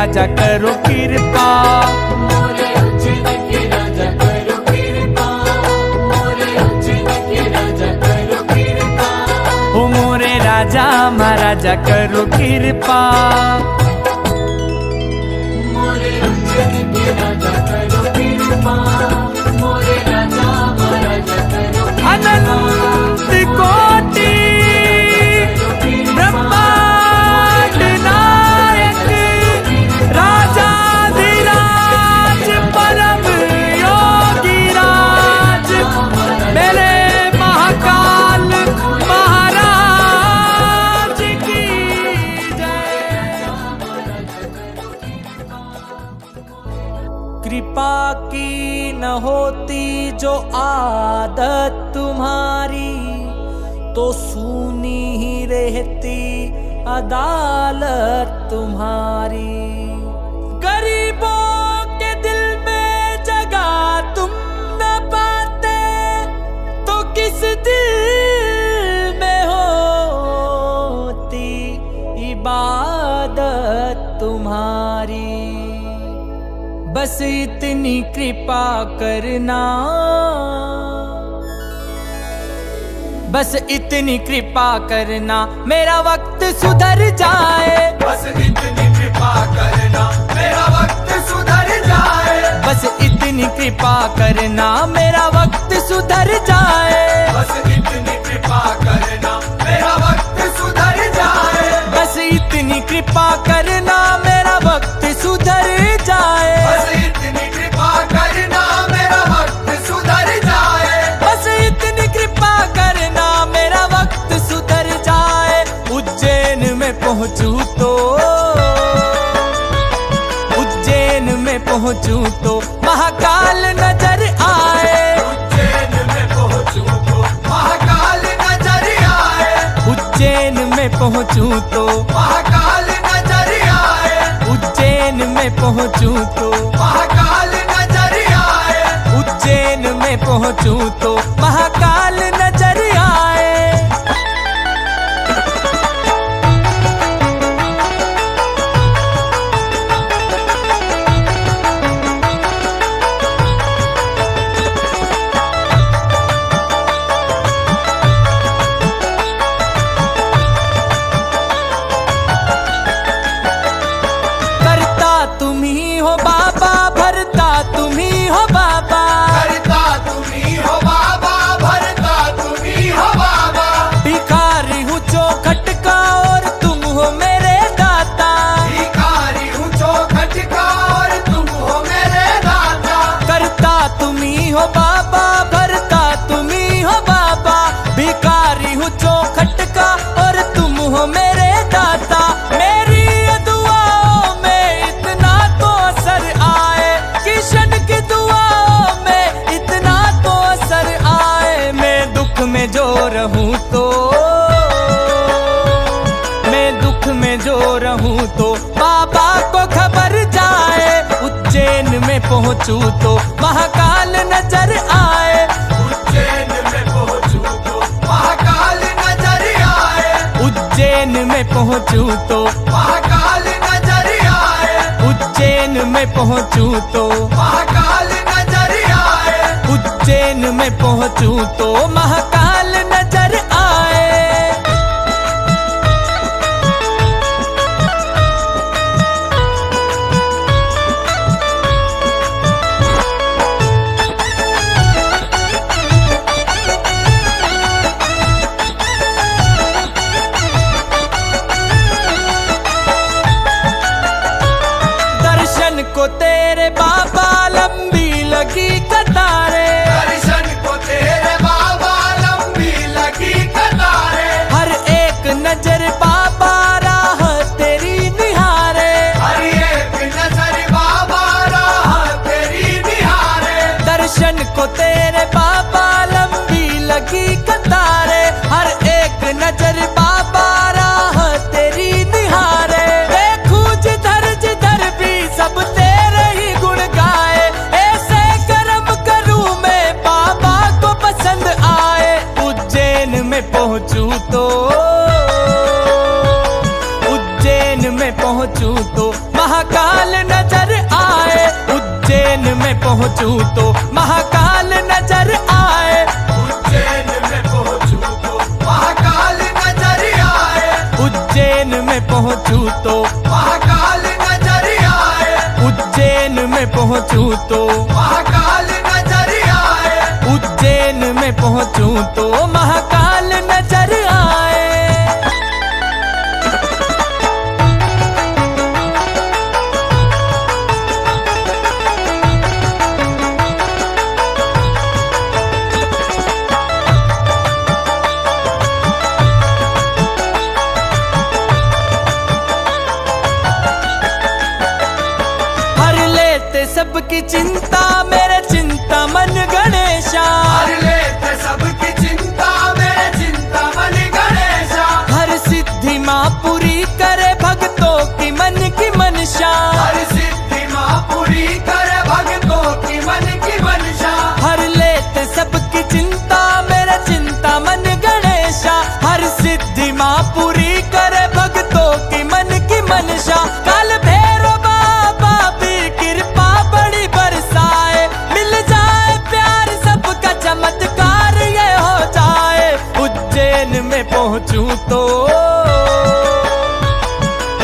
राजा करो कृपा। मोरे उज्जैन के राजा करो कृपा, मोरे उज्जैन के राजा करो कृपा, ओ मोरे राजा महाराजा करो कृपा। मोरे उज्जैन के राजा करो कृपा, मोरे राजा महाराजा करो कृपा। अनंत कोटि ब्रह्मांड नायक राजाधिराज परम योगी राज मेरे महाकाल महाराज की जय। कृपा की न होती जो आदत तुम्हारी, तो सूनी ही रहती अदालत तुम्हारी। गरीबों के दिल में जगह तुम न पाते, तो किस दिल में होती इबादत तुम्हारी। बस इतनी कृपा करना, बस इतनी कृपा करना मेरा वक्त सुधर जाए। बस इतनी कृपा करना मेरा वक्त सुधर जाए। बस इतनी कृपा करना मेरा वक्त सुधर जाए। बस इतनी कृपा करना मेरा वक्त सुधर जाए। बस इतनी कृपा करना मेरा वक्त सुधर जाए। बस इतनी कृपा करना मेरा वक्त सुधर जाए। बस इतनी कृपा करना मेरा वक्त सुधर जाए। उज्जैन में पहुंचूं तो, उज्जैन में पहुंचूं तो महाकाल नजर आए। उज्जैन में पहुंचूं तो महाकाल नजर आए। उज्जैन में पहुंचूं तो, महाकाल नजर आए। उज्जैन में पहुंचूं तो, महाकाल नजर आए। उज्जैन में पहुंचूं तो महाकाल नजर आए। करता तुम ही हो बाबा, भरता तुम ही हो बाबा। करता तुम्ही हो बाबा, भरता तुम्ही हो बाबा। भिखारी हूँ चौखट का और तुम हो मेरे दाता। भिखारी हूँ चौखट का और तुम हो मेरे दाता। करता तुम ही हो बाबा, भरता तुम ही हो बाबा। भिखारी हूँ चौखट का और तुम हो मेरे दाता। मेरी ये दुआओं में इतना तो असर आए, किशन की दुआओं में इतना तो असर आए। मैं दुख में जो रहूं तो, मैं दुख में जो रहूं तो बाबा को खबर जाए। उज्जैन में पहुंचूं तो महाकाल नजर आए। उज्जैन में पहुंचूं तो महाकाल नजर आए। उज्जैन में पहुंचूं तो, महाकाल नजर आए। उज्जैन में पहुंचूं तो, महाकाल नजर आए। उज्जैन में पहुंचूं तो महाकाल नजर आए। दर्शन को तेरे बाबा लंबी लगी कतारे। दर्शन को तेरे बाबा लंबी लगी कतारे। हर एक नजर बाबा राह तेरी निहारे। हर एक नजर बाबा राह तेरी निहारे। दर्शन को तेरे बाबा लंबी लगी कतारे। हर एक नजर बाबा राह तेरी निहारे। देखूं जिधर जिधर भी सब तेरे ही गुण गाए। ऐसे कर्म करूं मैं बाबा को पसंद आए। उज्जैन में पहुंचूं तो, उज्जैन में पहुंचूं तो महाकाल पहुंचूं तो महाकाल नजर आए। उज्जैन में पहुंचूं तो महाकाल नजर आए। उज्जैन में पहुंचूं तो महाकाल नजर आए। उज्जैन में पहुंचूं तो महाकाल नजर आए। उज्जैन में पहुंचूं तो महाकाल नजर आए। हर लेते सबकी चिंता मेरे चिंता मन गणेशा। हर लेते सबकी चिंता मेरे चिंता मन गणेशा। हर सिद्धि माँ पूरी करे भक्तों की मन की मनसा। हर सिद्धि माँ पूरी करे भक्तों की मन की मनसा। हर लेते सबकी चिंता मेरे चिंता मन गणेशा। हर सिद्धि माँ पूरी करे भक्तों की मन की मनसा। काल भैरव बाबा भी कृपा बड़ी बरसाए। मिल जाए प्यार सबका चमत्कार ये हो जाए। उज्जैन में पहुंचूं तो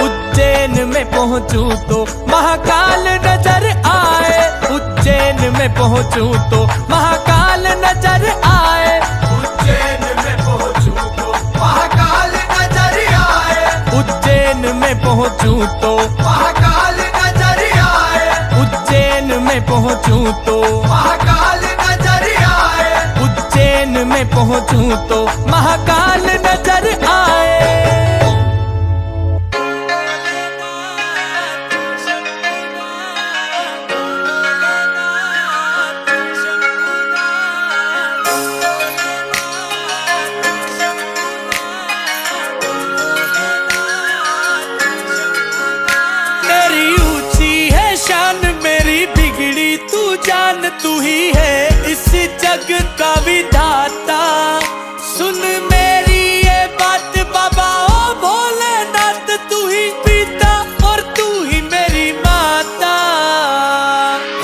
उज्जैन में पहुंचूं तो महाकाल नजर आए। उज्जैन में पहुंचूं तो महाकाल नजर आए। उज्जैन में पहुंचूं तो महाकाल नजर आए। उज्जैन में पहुंचूं तो महाकाल नजर आए। उज्जैन में पहुंचूं तो महाकाल नजर आए। उज्जैन में पहुंचूं तो महाकाल नजर आए। मेरी ऊंची है शान मेरी बिगड़ी तू जान। तू ही है इस जग का विधाता। सुन मेरी ये बात बाबा ओ भोलेनाथ। तू ही पिता और तू ही मेरी माता।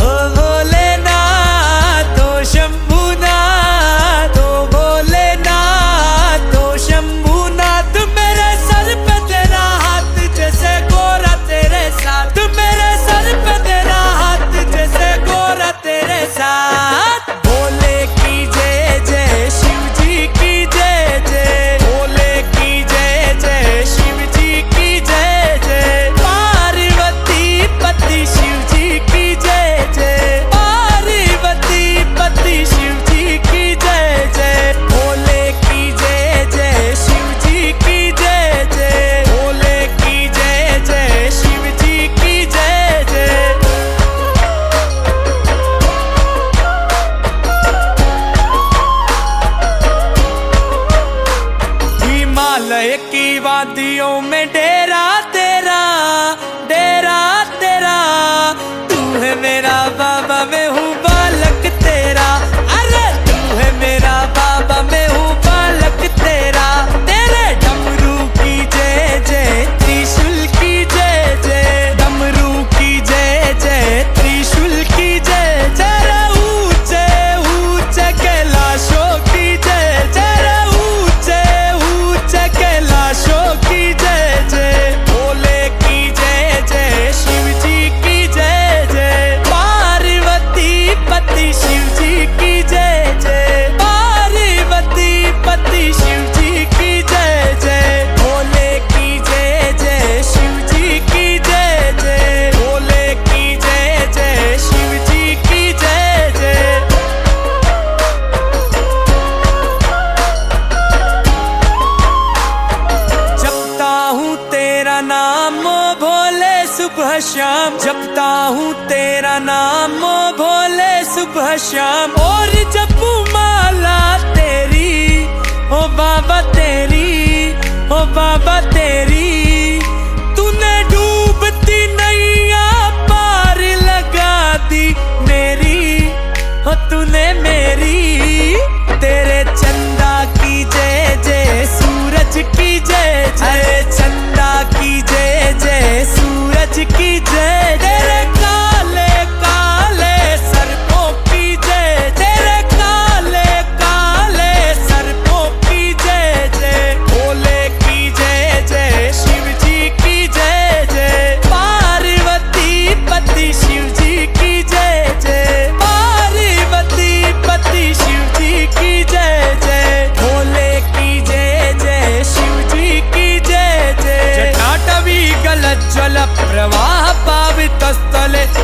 ओ भोलेनाथ ओ शंभुनाथ। ओ भोलेनाथ ओ शंभुनाथ। मेरे सर पे तेरा हाथ जैसे गोरा तेरे साथ। मेरे सर पे तेरा हाथ जैसे गोरा तेरे साथ। भोले की जय जय शिव जी की जय जय। भोले की जय जय शिव जी की जय जय। पार्वती पति शिव जी की जय जय। पार्वती पति शिव जी की जय जय। भोले की जय जय शिव जी की जय जय। भोले की जय जय शिव जी की जय जय। हिमालय की वादियों में डेरा तेरा। डेरा तेरा तू है मेरा बाबा मैं हूँ बालक तेरा। अरे तू है मेरा बाबा मैं हूँ बालक तेरा। तेरे डमरू की जय जय त्रिशूल की जय जय। डमरू की जय जय त्रिशूल की जय जय। ऊंचे ऊंचे कैलाशों की जय जय। ऊंचे ऊंचे कैलाशों की जय जय। भोले की जय जय शिव जी की जय जय। पार्वती पति शिव जी की जय जय। पार्वती पति शिव जी की जय जय। भोले की जय जय शिव जी की जय जय। भोले की जय जय शिव जी की जय जय। जपता हूँ तेरा नाम ओ भोले सुबह शाम। जपता हूँ तेरा नाम ओ भोले सुबह शाम। और जपू माला तेरी ओ बाबा तेरी ओ बाबा तेरी। तूने डूबती नैया पार लगा दी मेरी। ओ तूने मेरी। तेरे चंदा की जय जय सूरज की जय जय। चंदा की जय जय सूरज की जय। तेरे काले काले सर्पों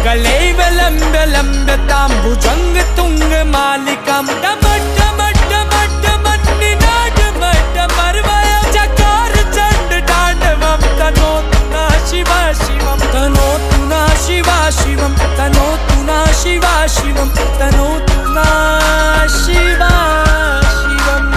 गलैव लम्ब लम्बताम्बुजङ्ग तुङ्ग मालिकम् चकार चण्ड ताण्डवं तनोतु नः शिवा शिवं तनोतु नः शिवा शिवं तनोतु नः शिवा शिवं तनोतु नः शिवा शिवम्।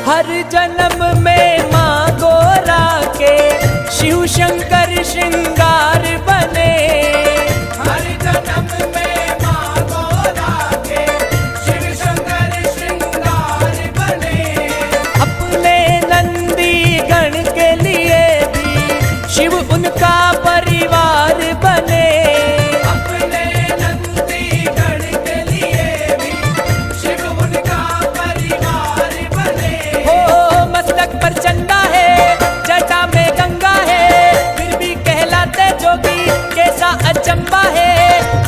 हर जन्म में माँ गोरा के शिव शंकर श्रृंगार बने। हर जन्म में माँ गोरा के शिव शंकर श्रृंगार बने। अपने नंदी गण के लिए भी शिव उनका परिवार बने। अपने नंदी गण के लिए भी शिव उनका परिवार बने। हो मस्तक पर चंदा है, जटा में गंगा है, फिर भी कहलाते जोगी, कैसा अचंबा है।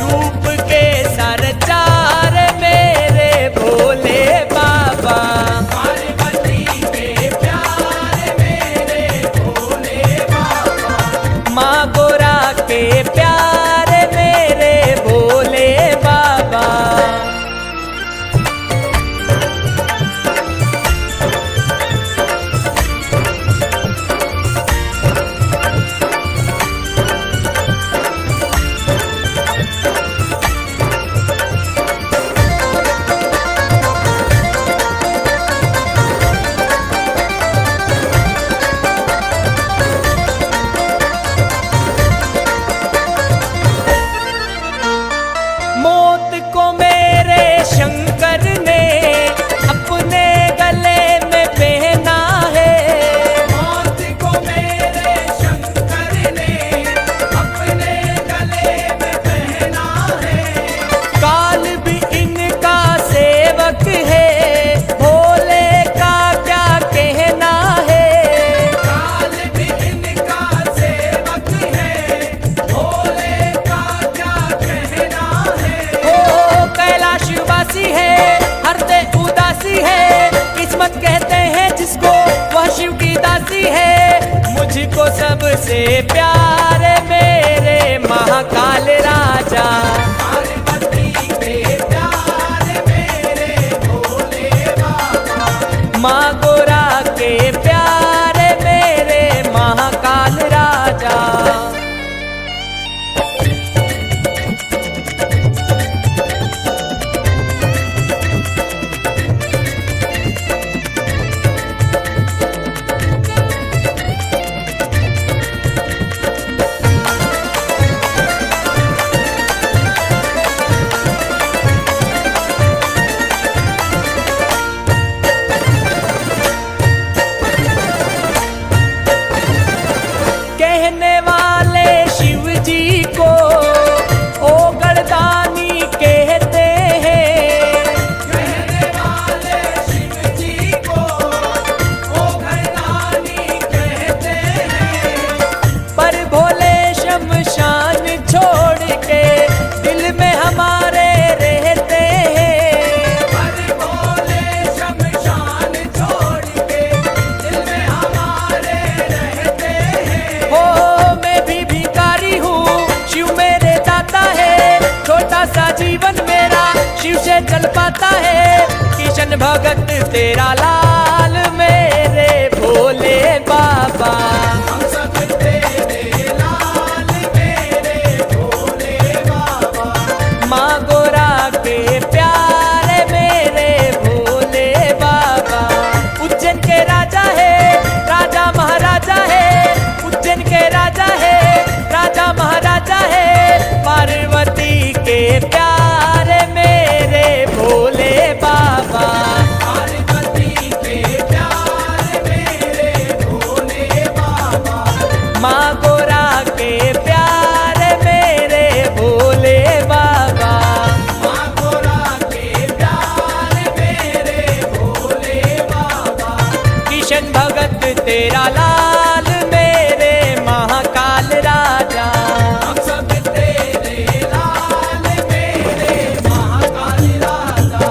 रूप के सरचार मेरे भोले बाबा, पार्वती के प्यार मेरे भोले बाबा। माँ गोरा के प्यार मेरे भोले बाबा। मौत को मेरे शंकर ने अपने गले में पहना है। मौत को मेरे शंकर ने अपने गले में पहना है। काल भी इनका सेवक है, भोले का क्या कहना है। काल भी इनका सेवक है, भोले का क्या कहना है। ओ कैलाशवासी है, हरते उदासी है, किस्मत कहते हैं जिसको, वह शिव की दासी है। मुझको सबसे प्यार मेरे महाकाल राजा, पार्वती के प्यार मेरे भोले बाबा। माँ गोरा के प्यार मेरे महाकाल राजा। कहने वाले शिव जी को ओ गणदानी कहते हैं। कहने वाले शिव जी को ओ गणदानी कहते हैं। पर भोले शमशान छोड़ के दिल में हमारे रहते हैं। पर भोले शमशान छोड़ के दिल में हमारे रहते हैं। हो मैं भी भिखारी हूँ, शिव मेरे दाता है। छोटा सा जीवन मेरा शिव से चल पाता है। किशन भगत तेरा लाल मेरे भोले बाबा। हम सब तेरे लाल मेरे भोले बाबा। माँ गोरा के प्यारे मेरे भोले बाबा। उज्जैन के राजा है, राजा महाराजा है। उज्जैन के राजा है, राजा महाराजा है। पार्वती के प्यारे मेरे भोले बाबा। पार्वती के प्यार मेरे भोले बाबा। माँ गोरा के प्यारे मेरे भोले बाबा। माँ गोरा के प्यार मेरे भोले बाबा। किशन भगत तेरा लाल मेरे महाकाल राजा। हम सब तेरे लाल मेरे महाकाल राजा।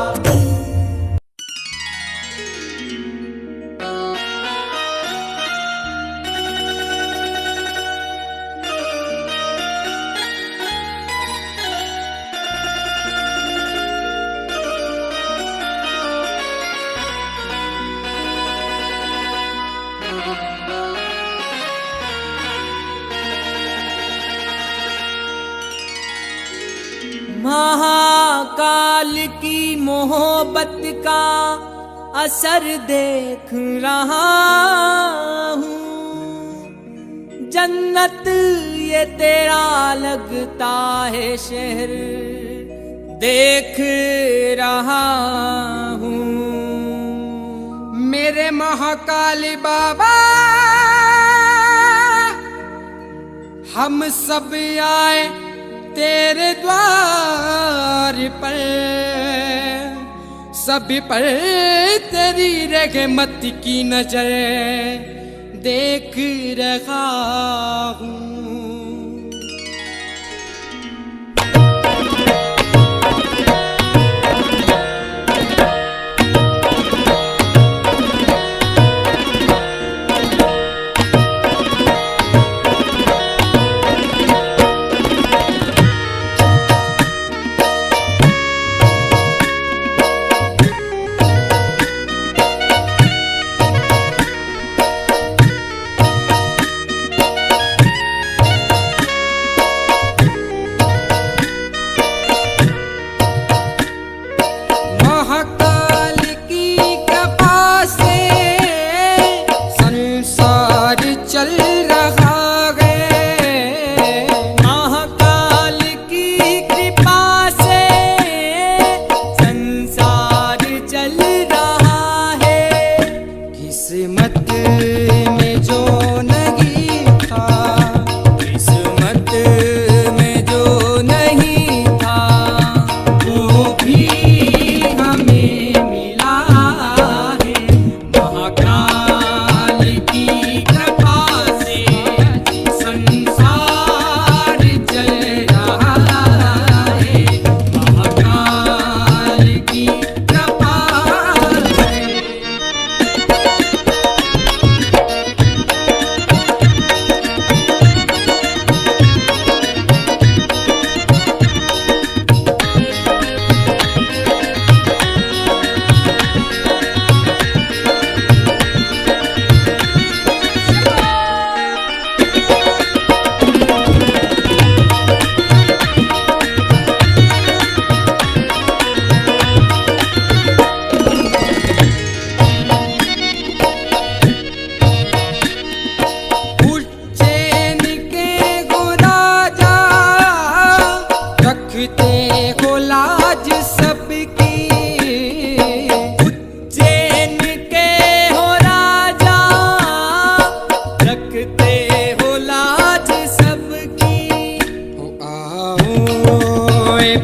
महाकाल की मोहब्बत का असर देख रहा हूँ। जन्नत ये तेरा लगता है शहर देख रहा हूँ। मेरे महाकाली बाबा हम सब आए तेरे द्वार पर। सभी पर तेरी रहमत की नजर देख रहा हूँ।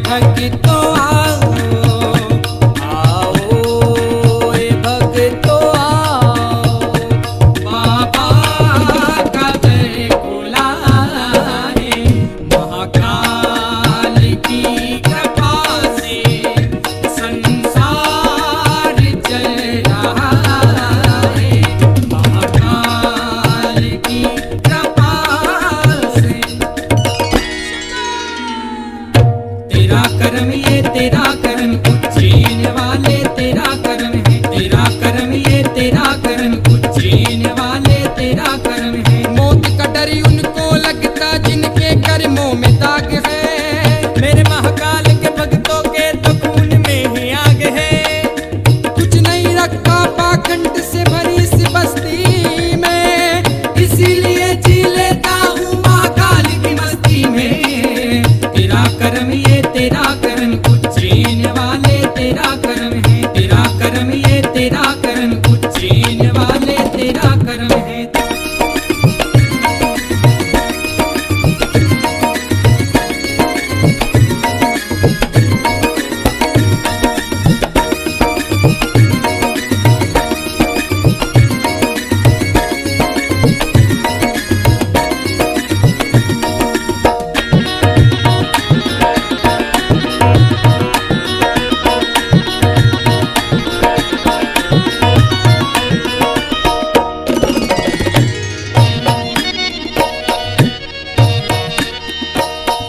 भक्तों आओ, आओ ए भक्तों आओ, बाबा का दर खुलाए, महाकाल की कृपा से संसार चल रहा है, महाकाल की कृपा से। तेरा कर्म ये तेरा कर्म उज्जैन वाले तेरा कर्म है, तेरा कर्म ये तेरा कर्म उज्जैन वाले तेरा कर्म है। मौत का डर उनको लगता जिनके कर्मों में दाग है, मेरे महाकाल के भक्तों के तो खून में ही आग है। कुछ नहीं रखा पाखंड से भरी इस बस्ती में, इसीलिए जी लेता हूँ महाकाल की मस्ती में। तेरा कर्म ये तेरा कर्म उज्जैन वाले तेरा कर्म है, तेरा कर्म ये तेरा कर्म उज्जैन वाले तेरा कर्म है।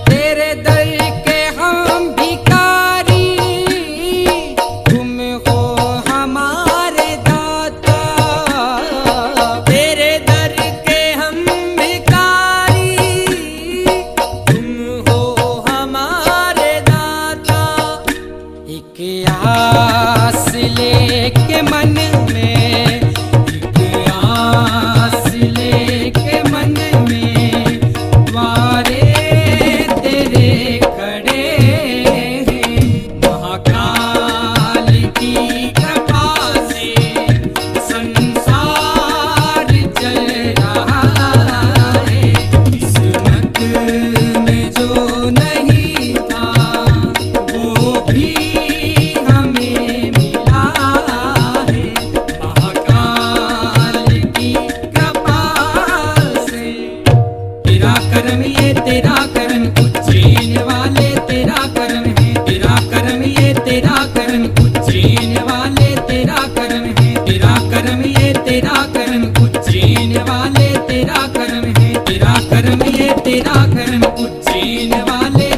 तेरे दर के हम भिखारी, तुम हो हमारे दाता। तेरे दर के हम भिखारी, तुम हो हमारे दाता। एक आस लेके मन में, एक आस लेके मन में, द्वारे तेरे खड़े हैं, महाकाल की कृपा से संसार चल रहा है। किस्मत में जो नहीं था वो भी हमें मिला है, महाकाल की कृपा से। तेरा कर्म ये तेरा कर्म उज्जैन वाले तेरा कर्म है, तेरा कर्म ये तेरा कर्म उज्जैन वाले तेरा कर्म है, तेरा कर्म ये तेरा कर्म उज्जैन वाले तेरा कर्म है, तेरा कर्म ये तेरा कर्म उज्जैन वाले